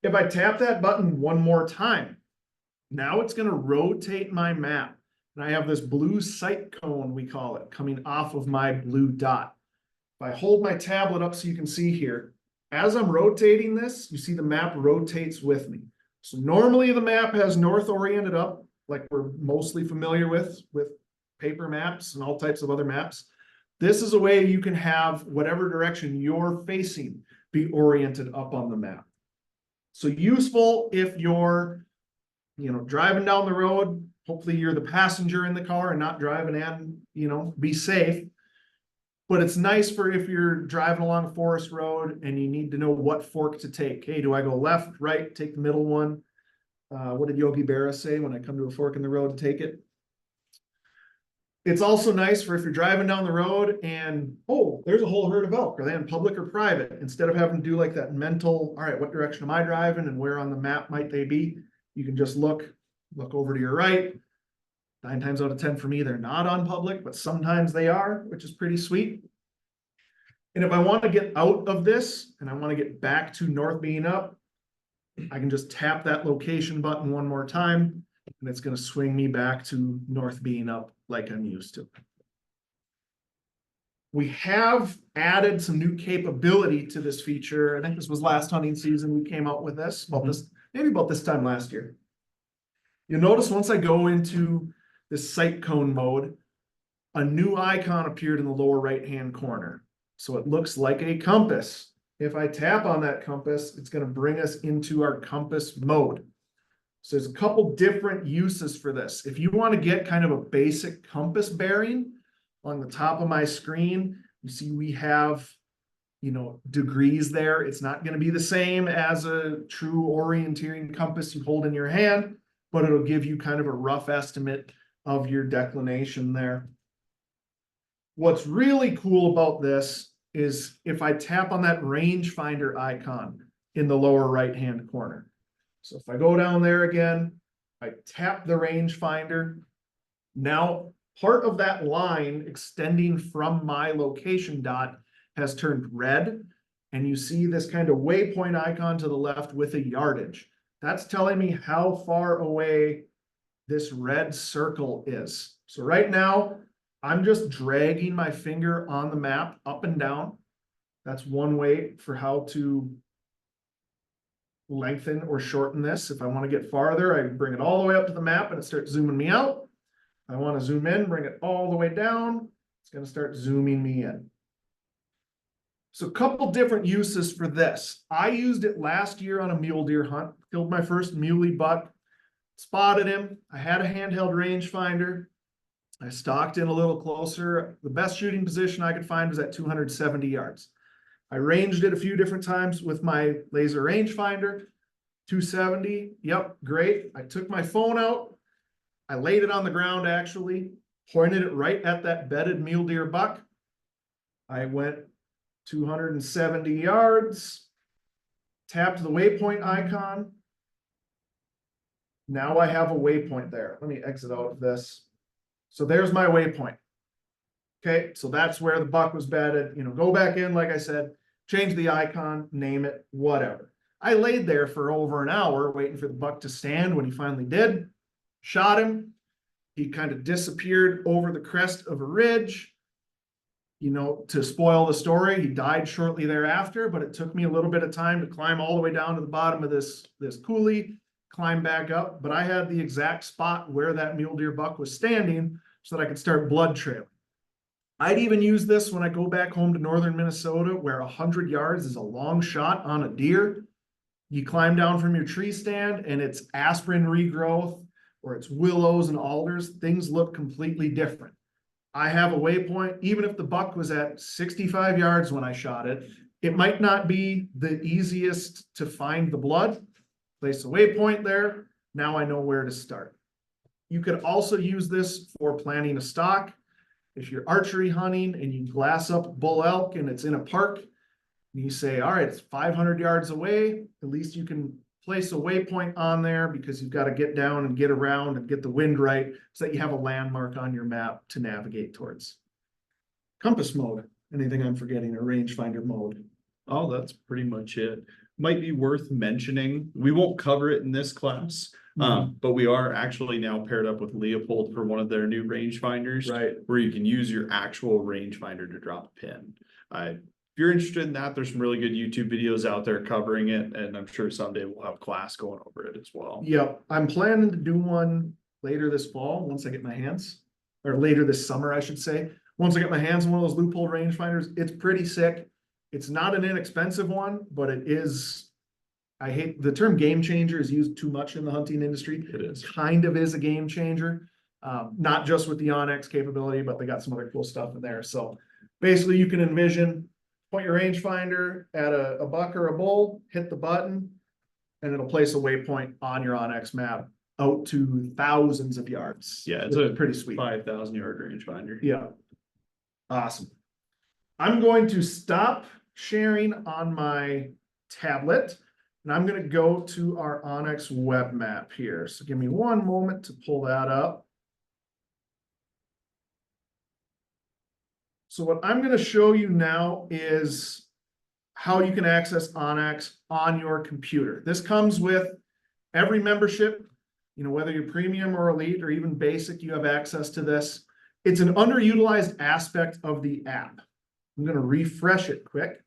If I tap that button one more time, now it's going to rotate my map. And I have this blue sight cone, we call it, coming off of my blue dot. If I hold my tablet up so you can see here, as I'm rotating this, you see the map rotates with me. So normally the map has north oriented up, like we're mostly familiar with paper maps and all types of other maps. This is a way you can have whatever direction you're facing be oriented up on the map. So useful if you're, driving down the road. Hopefully you're the passenger in the car and not driving and, be safe. But it's nice for if you're driving along a forest road and you need to know what fork to take. Hey, do I go left, right, take the middle one? What did Yogi Berra say? When I come to a fork in the road, take it. It's also nice for if you're driving down the road and, oh, there's a whole herd of elk. Are they in public or private? Instead of having to do like that mental, all right, what direction am I driving and where on the map might they be? You can just look over to your right. 9 times out of 10 for me, they're not on public, but sometimes they are, which is pretty sweet. And if I want to get out of this and I want to get back to north being up, I can just tap that location button one more time and it's going to swing me back to north being up like I'm used to. We have added some new capability to this feature. I think this was last hunting season we came out with this, maybe about this time last year. You'll notice once I go into this sight cone mode, a new icon appeared in the lower right-hand corner. So it looks like a compass. If I tap on that compass, it's going to bring us into our compass mode. So there's a couple different uses for this. If you want to get kind of a basic compass bearing, on the top of my screen, you see we have, degrees there. It's not going to be the same as a true orienteering compass you hold in your hand, but it'll give you kind of a rough estimate of your declination there. What's really cool about this is if I tap on that rangefinder icon in the lower right-hand corner. So if I go down there again, I tap the rangefinder. Now, part of that line extending from my location dot has turned red, and you see this kind of waypoint icon to the left with a yardage. That's telling me how far away this red circle is. So right now, I'm just dragging my finger on the map up and down. That's one way for how to lengthen or shorten this. If I want to get farther, I bring it all the way up to the map and it starts zooming me out. I want to zoom in, bring it all the way down. It's going to start zooming me in. So a couple different uses for this. I used it last year on a mule deer hunt killed my first muley buck, spotted him. I had a handheld rangefinder. I stalked in a little closer. The best shooting position I could find was at 270 yards. I ranged it a few different times with my laser rangefinder. 270, yep, great. I took my phone out. I laid it on the ground actually, pointed it right at that bedded mule deer buck. I went 270 yards, tapped the waypoint icon. Now I have a waypoint there. Let me exit out of this. So there's my waypoint. Okay, so that's where the buck was bedded. You know, go back in, like I said, change the icon, name it, whatever. I laid there for over an hour waiting for the buck to stand. When he finally did, shot him. He kind of disappeared over the crest of a ridge. You know, to spoil the story, he died shortly thereafter, but it took me a little bit of time to climb all the way down to the bottom of this coulee, climb back up. But I had the exact spot where that mule deer buck was standing so that I could start blood trailing. I'd even use this when I go back home to northern Minnesota, where 100 yards is a long shot on a deer. You climb down from your tree stand and it's aspen regrowth or it's willows and alders. Things look completely different. I have a waypoint. Even if the buck was at 65 yards when I shot it, it might not be the easiest to find the blood. Place a waypoint there. Now I know where to start. You could also use this for planting a stock. If you're archery hunting and you glass up bull elk and it's in a park, and you say, all right, it's 500 yards away, at least you can place a waypoint on there because you've got to get down and get around and get the wind right so that you have a landmark on your map to navigate towards. Compass mode, anything I'm forgetting, or rangefinder mode. Oh, that's pretty much it. Might be worth mentioning, we won't cover it in this class, but we are actually now paired up with Leopold for one of their new rangefinders. Right. Where you can use your actual rangefinder to drop a pin. If you're interested in that, there's some really good YouTube videos out there covering it, and I'm sure someday we'll have a class going over it as well. Yep, I'm planning to do one later this fall, once I get my hands, or later this summer, I should say. Once I get my hands on one of those Leupold rangefinders, it's pretty sick. It's not an inexpensive one, but it is, I hate, the term game changer is used too much in the hunting industry. It is. Kind of is a game changer, not just with the onX capability, but they got some other cool stuff in there. So basically you can envision, point your rangefinder at a buck or a bull, hit the button, and it'll place a waypoint on your onX map out to thousands of yards. Yeah, it's a pretty sweet 5,000 yard rangefinder. Yeah. Awesome. I'm going to stop sharing on my tablet and I'm going to go to our onX web map here. So give me one moment to pull that up. So what I'm going to show you now is how you can access onX on your computer. This comes with every membership, you know, whether you're premium or elite or even basic, you have access to this. It's an underutilized aspect of the app. I'm going to refresh it quick.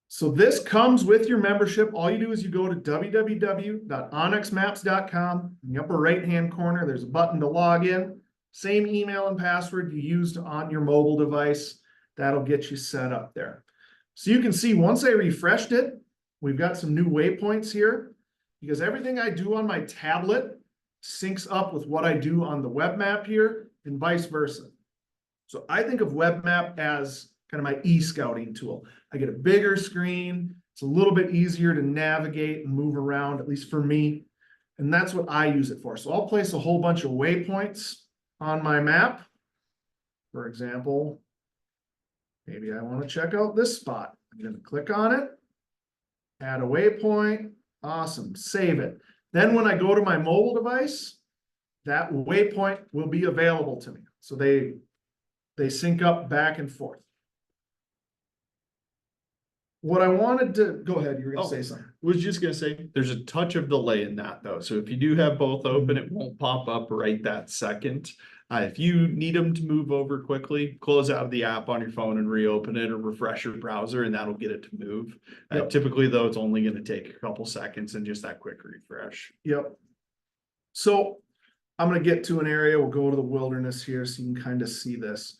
So this comes with your membership. All you do is you go to www.onxmaps.com. In the upper right-hand corner, there's a button to log in. Same email and password you used on your mobile device. That'll get you set up there. So you can see once I refreshed it, we've got some new waypoints here because everything I do on my tablet syncs up with what I do on the web map here and vice versa. So I think of web map as kind of my e-scouting tool. I get a bigger screen. It's a little bit easier to navigate and move around, at least for me. And that's what I use it for. So I'll place a whole bunch of waypoints on my map. For example, maybe I want to check out this spot. I'm going to click on it, add a waypoint. Awesome. Save it. Then when I go to my mobile device, that waypoint will be available to me. So they sync up back and forth. What I wanted to go ahead, you were going to say something. Was just gonna say, there's a touch of delay in that though. So if you do have both open, it won't pop up right that second. If you need them to move over quickly, close out of the app on your phone and reopen it or refresh your browser and that'll get it to move. Yep. Typically though, it's only gonna take a couple seconds and just that quick refresh. Yep. So I'm going to get to an area. We'll go to the wilderness here so you can kind of see this.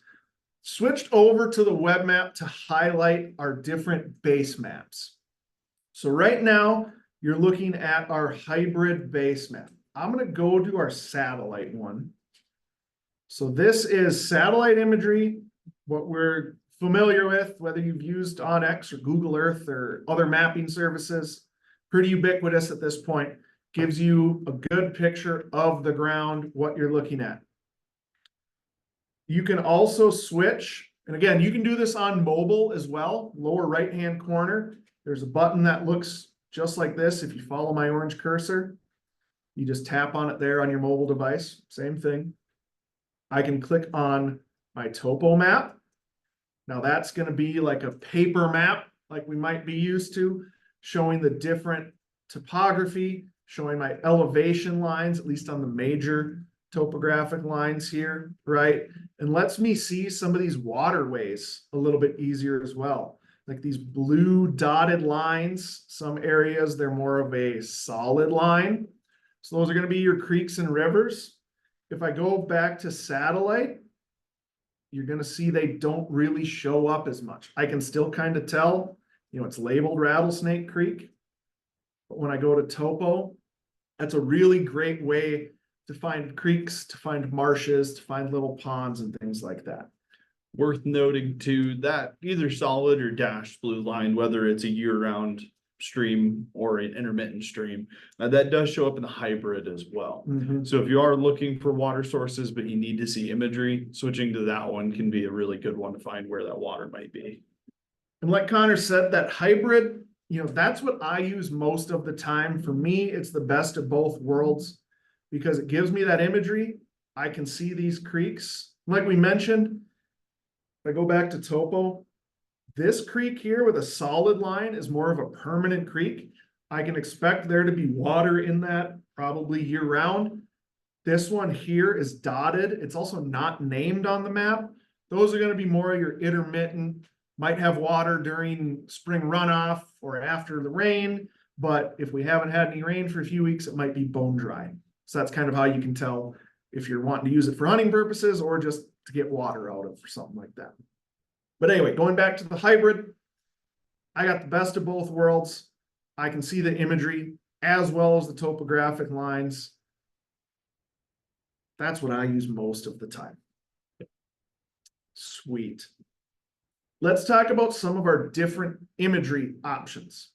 Switched over to the web map to highlight our different base maps. So right now, you're looking at our hybrid base map. I'm gonna go to our satellite one. So this is satellite imagery, what we're familiar with, whether you've used onX or Google Earth or other mapping services, pretty ubiquitous at this point, gives you a good picture of the ground, what you're looking at. You can also switch, and again, you can do this on mobile as well, lower right-hand corner. There's a button that looks just like this. If you follow my orange cursor, you just tap on it there on your mobile device, same thing. I can click on my topo map. Now that's going to be like a paper map, like we might be used to, showing the different topography, showing my elevation lines, at least on the major topographic lines here, right? And lets me see some of these waterways a little bit easier as well. Like these blue dotted lines, some areas, they're more of a solid line. So those are going to be your creeks and rivers. If I go back to satellite, you're going to see they don't really show up as much. I can still kind of tell, it's labeled Rattlesnake Creek. But when I go to topo, that's a really great way to find creeks, to find marshes, to find little ponds and things like that. Worth noting too, that either solid or dashed blue line, whether it's a year-round stream or an intermittent stream, that does show up in the hybrid as well. So if you are looking for water sources, but you need to see imagery, switching to that one can be a really good one to find where that water might be. And like Connor said, that hybrid, that's what I use most of the time. For me, it's the best of both worlds because it gives me that imagery. I can see these creeks. Like we mentioned, if I go back to topo, this creek here with a solid line is more of a permanent creek. I can expect there to be water in that probably year round. This one here is dotted. It's also not named on the map. Those are going to be more of your intermittent, might have water during spring runoff or after the rain. But if we haven't had any rain for a few weeks, it might be bone dry. So that's kind of how you can tell if you're wanting to use it for hunting purposes or just to get water out of or something like that. But anyway, going back to the hybrid, I got the best of both worlds. I can see the imagery as well as the topographic lines. That's what I use most of the time. Sweet. Let's talk about some of our different imagery options.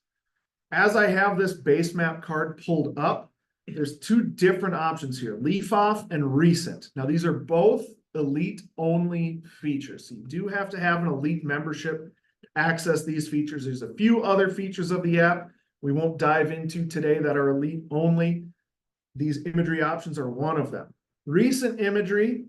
As I have this base map card pulled up, there's two different options here, leaf off and recent. Now these are both elite only features. So you do have to have an elite membership to access these features. There's a few other features of the app we won't dive into today that are elite only. These imagery options are one of them. Recent imagery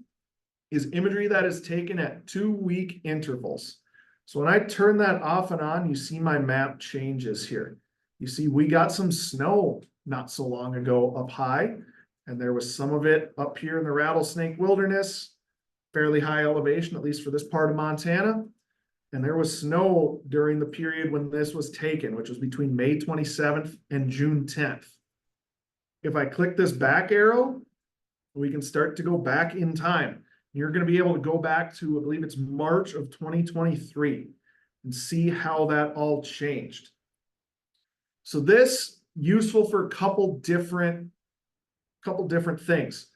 is imagery that is taken at 2-week intervals. So when I turn that off and on, you see my map changes here. You see we got some snow not so long ago up high, and there was some of it up here in the Rattlesnake Wilderness, fairly high elevation, at least for this part of Montana. And there was snow during the period when this was taken, which was between May 27th and June 10th. If I click this back arrow, we can start to go back in time. You're going to be able to go back to, I believe it's March of 2023 and see how that all changed. So this useful for a couple different things.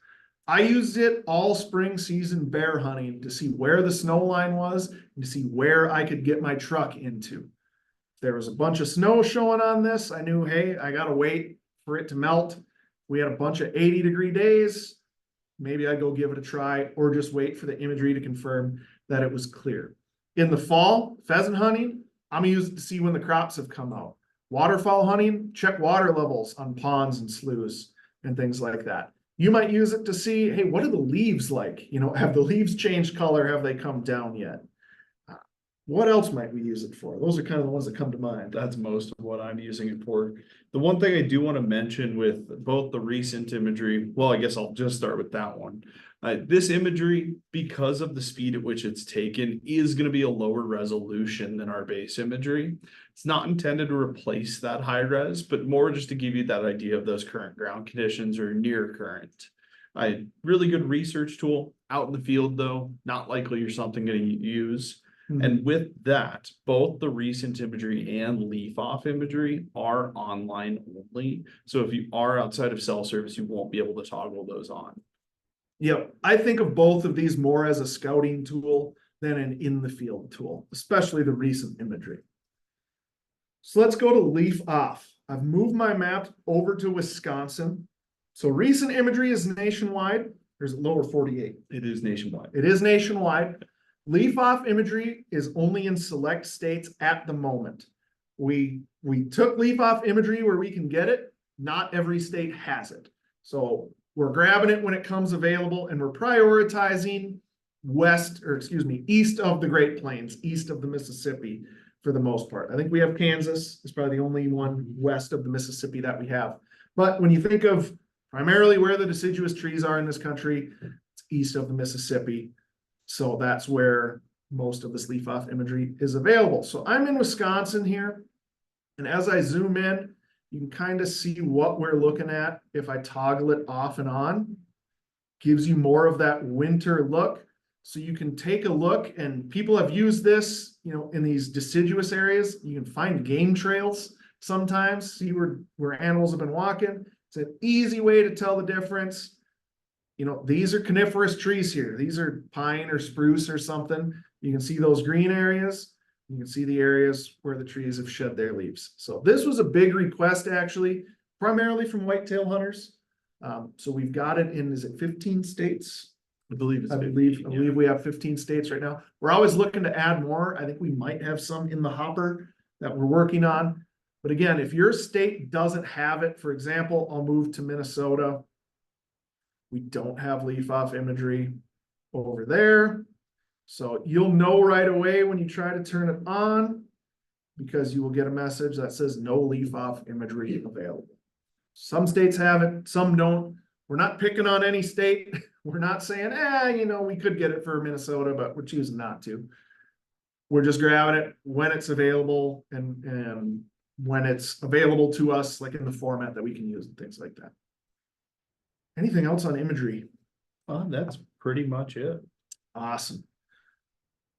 I used it all spring season bear hunting to see where the snow line was and to see where I could get my truck into. If there was a bunch of snow showing on this, I knew, hey, I got to wait for it to melt. We had a bunch of 80-degree days. Maybe I'd go give it a try or just wait for the imagery to confirm that it was clear. In the fall, pheasant hunting, I'm going to use it to see when the crops have come out. Waterfowl hunting, check water levels on ponds and sloughs and things like that. You might use it to see, hey, what are the leaves like? Have the leaves changed color? Have they come down yet? What else might we use it for? Those are kind of the ones that come to mind. That's most of what I'm using it for. The one thing I do want to mention with both the recent imagery, well, I guess I'll just start with that one. This imagery, because of the speed at which it's taken, is going to be a lower resolution than our base imagery. It's not intended to replace that high res, but more just to give you that idea of those current ground conditions or near current. Really good research tool out in the field, though, not likely you're something going to use. And with that, both the recent imagery and leaf off imagery are online only. So if you are outside of cell service, you won't be able to toggle those on. Yep, I think of both of these more as a scouting tool than an in the field tool, especially the recent imagery. So let's go to leaf off. I've moved my map over to Wisconsin. So recent imagery is nationwide. There's lower 48. It is nationwide. It is nationwide. Leaf off imagery is only in select states at the moment. We took leaf off imagery where we can get it. Not every state has it. So we're grabbing it when it comes available, and we're prioritizing east of the Great Plains, east of the Mississippi for the most part. I think we have Kansas is probably the only one west of the Mississippi that we have. But when you think of primarily where the deciduous trees are in this country, it's east of the Mississippi. So that's where most of this leaf off imagery is available. So I'm in Wisconsin here. And as I zoom in, you can kind of see what we're looking at. If I toggle it off and on, gives you more of that winter look. So you can take a look, and people have used this, in these deciduous areas. You can find game trails sometimes, see where animals have been walking. It's an easy way to tell the difference. These are coniferous trees here. These are pine or spruce or something. You can see those green areas. You can see the areas where the trees have shed their leaves. So this was a big request, actually, primarily from whitetail hunters. So we've got it in, is it 15 states? I believe it's I believe we have 15 states right now. We're always looking to add more. I think we might have some in the hopper that we're working on. But again, if your state doesn't have it, for example, I'll move to Minnesota. We don't have leaf off imagery over there. So you'll know right away when you try to turn it on, because you will get a message that says no leaf off imagery available. Some states have it, some don't. We're not picking on any state. We're not saying, we could get it for Minnesota, but we're choosing not to. We're just grabbing it when it's available and when it's available to us, like in the format that we can use and things like that. Anything else on imagery? That's pretty much it. Awesome.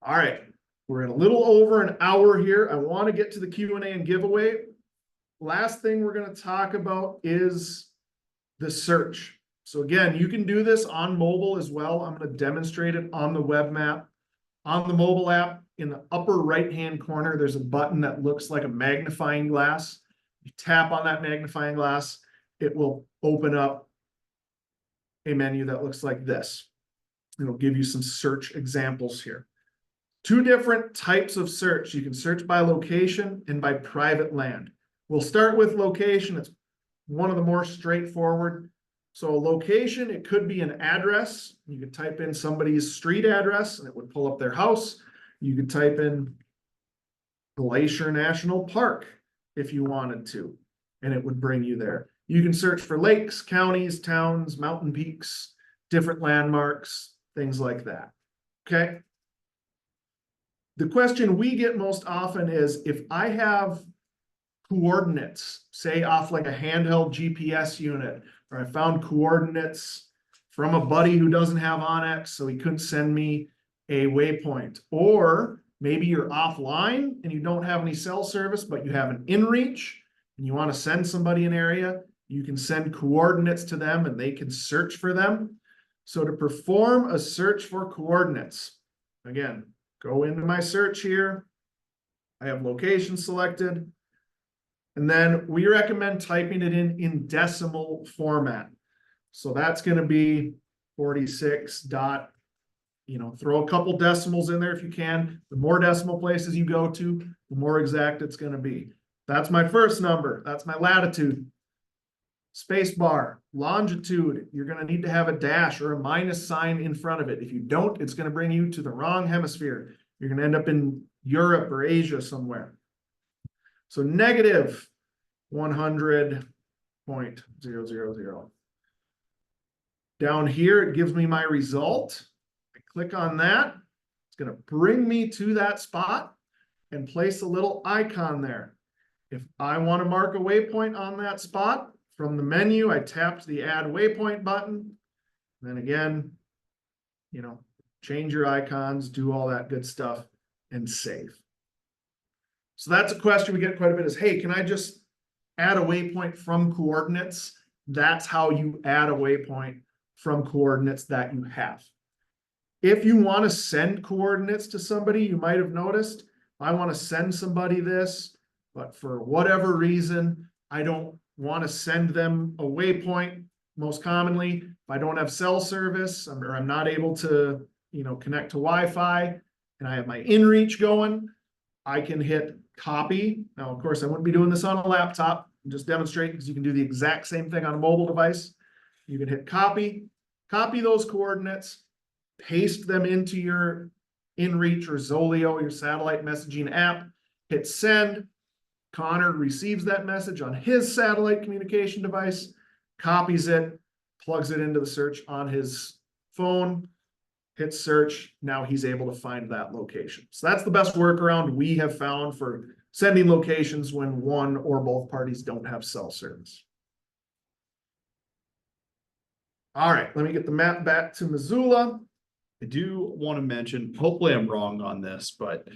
All right, we're in a little over an hour here. I want to get to the Q&A and giveaway. Last thing we're going to talk about is the search. So again, you can do this on mobile as well. I'm going to demonstrate it on the web map. On the mobile app, in the upper right-hand corner, there's a button that looks like a magnifying glass. You tap on that magnifying glass, it will open up a menu that looks like this. It'll give you some search examples here. Two different types of search. You can search by location and by private land. We'll start with location. It's one of the more straightforward. So a location, it could be an address. You could type in somebody's street address and it would pull up their house. You could type in Glacier National Park if you wanted to, and it would bring you there. You can search for lakes, counties, towns, mountain peaks, different landmarks, things like that. Okay. The question we get most often is, if I have coordinates, say off like a handheld GPS unit, or I found coordinates from a buddy who doesn't have onX, so he couldn't send me a waypoint, or maybe you're offline and you don't have any cell service, but you have an inReach and you want to send somebody an area, you can send coordinates to them and they can search for them. So to perform a search for coordinates, again, go into my search here. I have location selected. And then we recommend typing it in decimal format. So that's going to be 46 dot, throw a couple decimals in there if you can. The more decimal places you go to, the more exact it's going to be. That's my first number. That's my latitude. Space bar, longitude, you're going to need to have a dash or a minus sign in front of it. If you don't, it's going to bring you to the wrong hemisphere. You're going to end up in Europe or Asia somewhere. So negative 100.000. Down here, it gives me my result. I click on that. It's going to bring me to that spot and place a little icon there. If I want to mark a waypoint on that spot, from the menu, I tapped the add waypoint button. Then again, change your icons, do all that good stuff. and save. So that's a question we get quite a bit is, hey, can I just add a waypoint from coordinates? That's how you add a waypoint from coordinates that you have. If you want to send coordinates to somebody, you might have noticed, I want to send somebody this, but for whatever reason, I don't want to send them a waypoint. Most commonly, if I don't have cell service or I'm not able to, connect to Wi-Fi and I have my inReach going, I can hit copy. Now, of course, I wouldn't be doing this on a laptop. I'm just demonstrating because you can do the exact same thing on a mobile device. You can hit copy those coordinates, paste them into your inReach or Zoleo, your satellite messaging app, hit send. Connor receives that message on his satellite communication device, copies it, plugs it into the search on his phone, hits search. Now he's able to find that location. So that's the best workaround we have found for sending locations when one or both parties don't have cell service. All right, let me get the map back to Missoula. I do want to mention, hopefully I'm wrong on this, but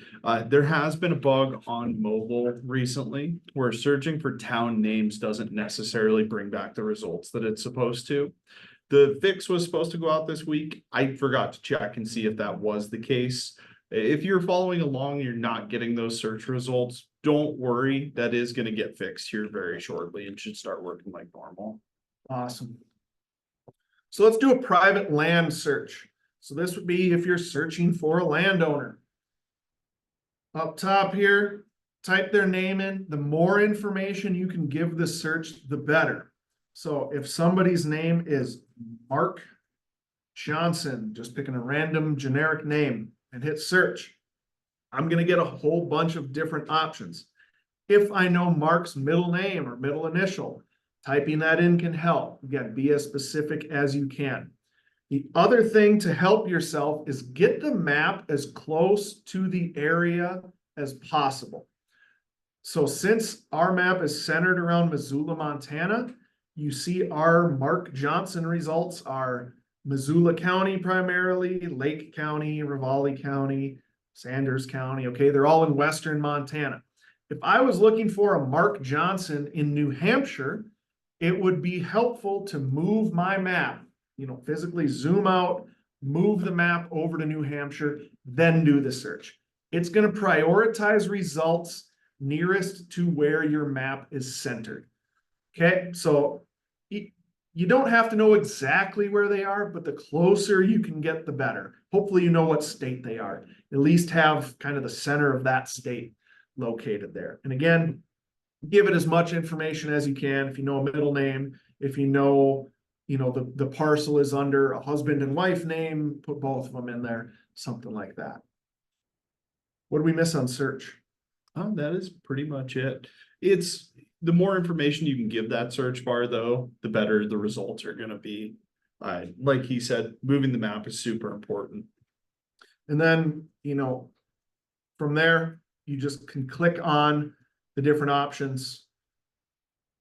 there has been a bug on mobile recently where searching for town names doesn't necessarily bring back the results that it's supposed to. The fix was supposed to go out this week. I forgot to check and see if that was the case. If you're following along, you're not getting those search results, don't worry. That is going to get fixed here very shortly and should start working like normal. Awesome. So let's do a private land search. So this would be if you're searching for a landowner. Up top here, type their name in. The more information you can give the search, the better. So if somebody's name is Mark Johnson, just picking a random generic name and hit search, I'm going to get a whole bunch of different options. If I know Mark's middle name or middle initial, typing that in can help. Again, be as specific as you can. The other thing to help yourself is get the map as close to the area as possible. So since our map is centered around Missoula, Montana, you see our Mark Johnson results are Missoula County primarily, Lake County, Ravalli County, Sanders County. Okay, they're all in western Montana. If I was looking for a Mark Johnson in New Hampshire, it would be helpful to move my map, physically zoom out, move the map over to New Hampshire, then do the search. It's going to prioritize results nearest to where your map is centered. Okay, so you don't have to know exactly where they are, but the closer you can get, the better. Hopefully you know what state they are. At least have kind of the center of that state located there. And again, give it as much information as you can. If you know a middle name, if you know, the parcel is under a husband and wife name, put both of them in there, something like that. What do we miss on search? That is pretty much it. It's the more information you can give that search bar, though, the better the results are going to be. Like he said, moving the map is super important. And then, from there, you just can click on the different options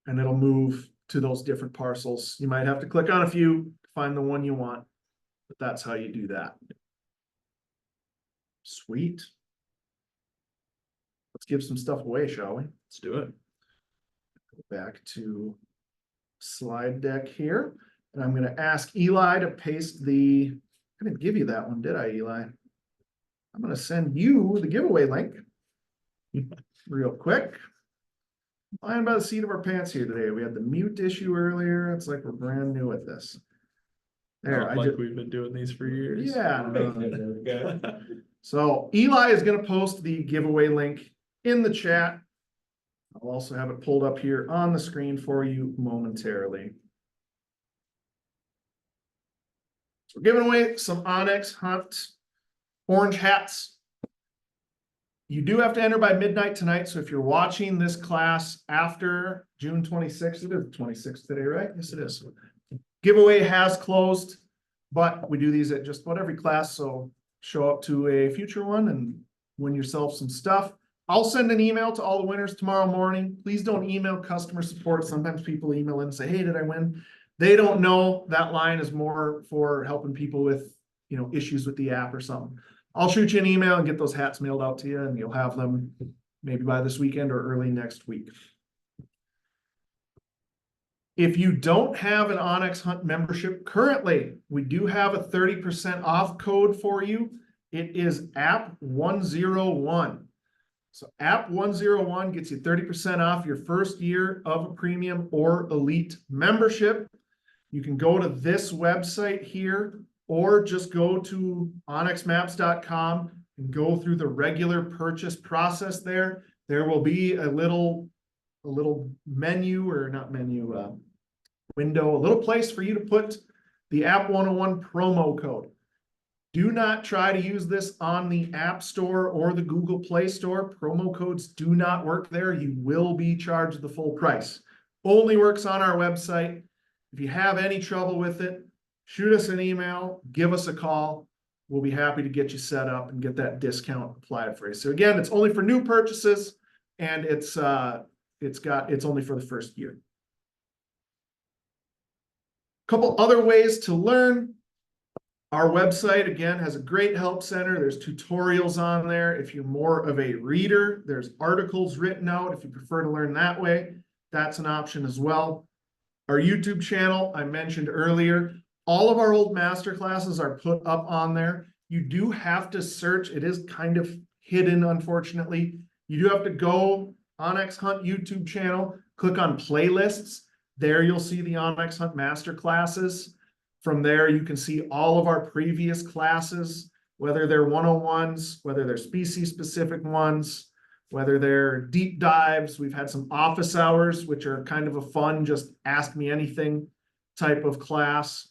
and it'll move to those different parcels. You might have to click on a few to find the one you want, but that's how you do that. Sweet. Let's give some stuff away, shall we? Let's do it. Go back to slide deck here. And I'm going to ask Eli to paste I didn't give you that one, did I, Eli? I'm going to send you the giveaway link real quick. Flying by the seat of our pants here today. We had the mute issue earlier. It's like we're brand new at this. There, We've been doing these for years. Yeah. So Eli is going to post the giveaway link in the chat. I'll also have it pulled up here on the screen for you momentarily. So we're giving away some onX Hunt orange hats. You do have to enter by midnight tonight. So if you're watching this class after June 26th, it is 26th today, right? Yes, it is. Giveaway has closed, but we do these at just about every class. So show up to a future one and win yourself some stuff. I'll send an email to all the winners tomorrow morning. Please don't email customer support. Sometimes people email in and say, hey, did I win? They don't know. That line is more for helping people with, issues with the app or something. I'll shoot you an email and get those hats mailed out to you, and you'll have them maybe by this weekend or early next week. If you don't have an onX Hunt membership currently, we do have a 30% off code for you. It is app 101. So app 101 gets you 30% off your first year of a premium or elite membership. You can go to this website here, or just go to onxmaps.com and go through the regular purchase process there. There will be a little menu, or not menu, window, a little place for you to put the app 101 promo code. Do not try to use this on the App Store or the Google Play Store. Promo codes do not work there. You will be charged the full price. Only works on our website. If you have any trouble with it, shoot us an email, give us a call. We'll be happy to get you set up and get that discount applied for you. So again, it's only for new purchases, and it's only for the first year. Couple other ways to learn. Our website, again, has a great help center. There's tutorials on there. If you're more of a reader, there's articles written out. If you prefer to learn that way, that's an option as well. Our YouTube channel, I mentioned earlier, all of our old masterclasses are put up on there. You do have to search. It is kind of hidden, unfortunately. You do have to go onX Hunt YouTube channel, click on playlists. There you'll see the onX Hunt masterclasses. From there, you can see all of our previous classes, whether they're 101s, whether they're species-specific ones, whether they're deep dives. We've had some office hours, which are kind of a fun, just ask me anything type of class.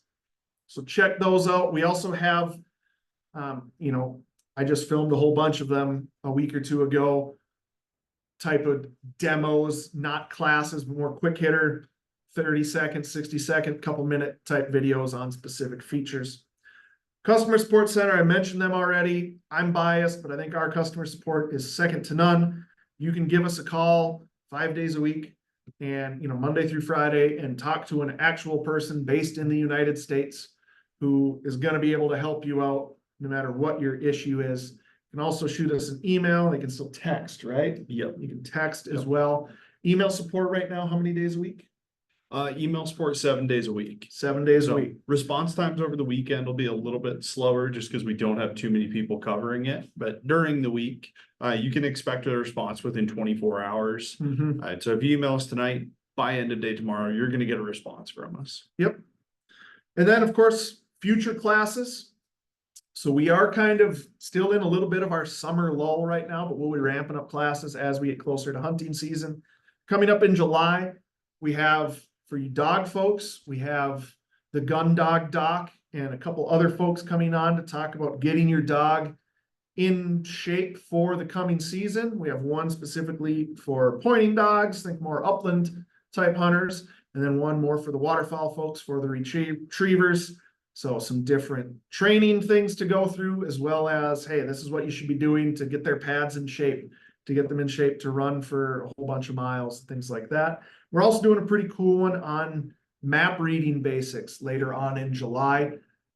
So check those out. We also have, I just filmed a whole bunch of them a week or two ago, type of demos, not classes, but more quick hitter, 30-second, 60-second, couple-minute type videos on specific features. Customer Support Center, I mentioned them already. I'm biased, but I think our customer support is second to none. You can give us a call 5 days a week, and Monday through Friday, and talk to an actual person based in the United States who is going to be able to help you out no matter what your issue is. You can also shoot us an email. They can still text, right? Yep. You can text as well. Email support right now, how many days a week? Email support 7 days a week. 7 days a So week. response times over the weekend will be a little bit slower just because we don't have too many people covering it. But during the week, you can expect a response within 24 hours. So if you email us tonight, by end of day tomorrow, you're going to get a response from us. Yep. And then, of course, future classes. So we are kind of still in a little bit of our summer lull right now, but we'll be ramping up classes as we get closer to hunting season. Coming up in July, we have, for you dog folks, we have the Gun Dog Doc and a couple other folks coming on to talk about getting your dog in shape for the coming season. We have one specifically for pointing dogs, think more upland type hunters, and then one more for the waterfowl folks for the retrievers. So some different training things to go through, as well as, hey, this is what you should be doing to get their pads in shape, to get them in shape to run for a whole bunch of miles, things like that. We're also doing a pretty cool one on map reading basics later on in July.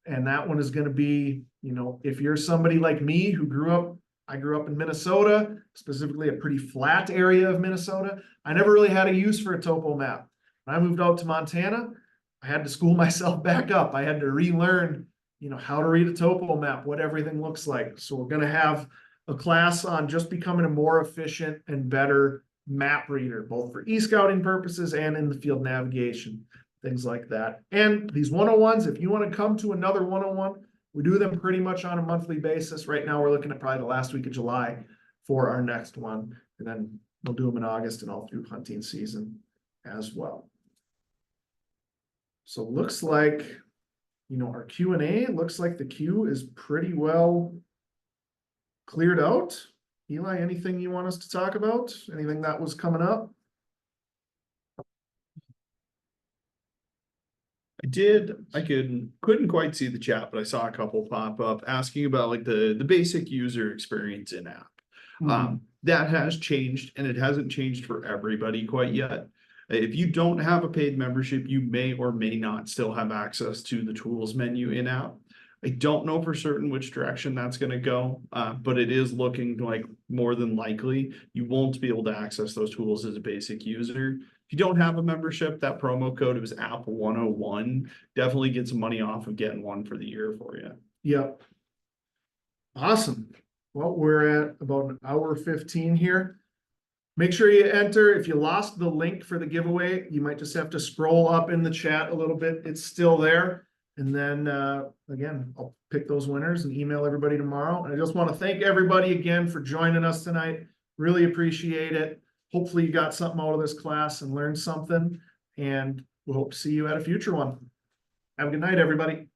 And that one is going to be, if you're somebody like me who I grew up in Minnesota, specifically a pretty flat area of Minnesota. I never really had a use for a topo map. When I moved out to Montana, I had to school myself back up. I had to relearn, how to read a topo map, what everything looks like. So we're going to have a class on just becoming a more efficient and better map reader, both for e-scouting purposes and in the field navigation, things like that. And these 101s, if you want to come to another 101, we do them pretty much on a monthly basis. Right now, we're looking at probably the last week of July for our next one. And then we'll do them in August and all through hunting season as well. So it looks like, our Q&A, looks like the queue is pretty well cleared out. Eli, anything you want us to talk about? Anything that was coming up? I couldn't quite see the chat, but I saw a couple pop up asking about like the basic user experience in app. That has changed, and it hasn't changed for everybody quite yet. If you don't have a paid membership, you may or may not still have access to the tools menu in app. I don't know for certain which direction that's gonna go, but it is looking like more than likely you won't be able to access those tools as a basic user. If you don't have a membership, that promo code was app 101, definitely get some money off of getting one for the year for you. Yep. Awesome. Well, we're at about an hour 15 here. Make sure you enter. If you lost the link for the giveaway, you might just have to scroll up in the chat a little bit. It's still there. And then again, I'll pick those winners and email everybody tomorrow. And I just want to thank everybody again for joining us tonight. Really appreciate it. Hopefully you got something out of this class and learned something. And we hope to see you at a future one. Have a good night, everybody.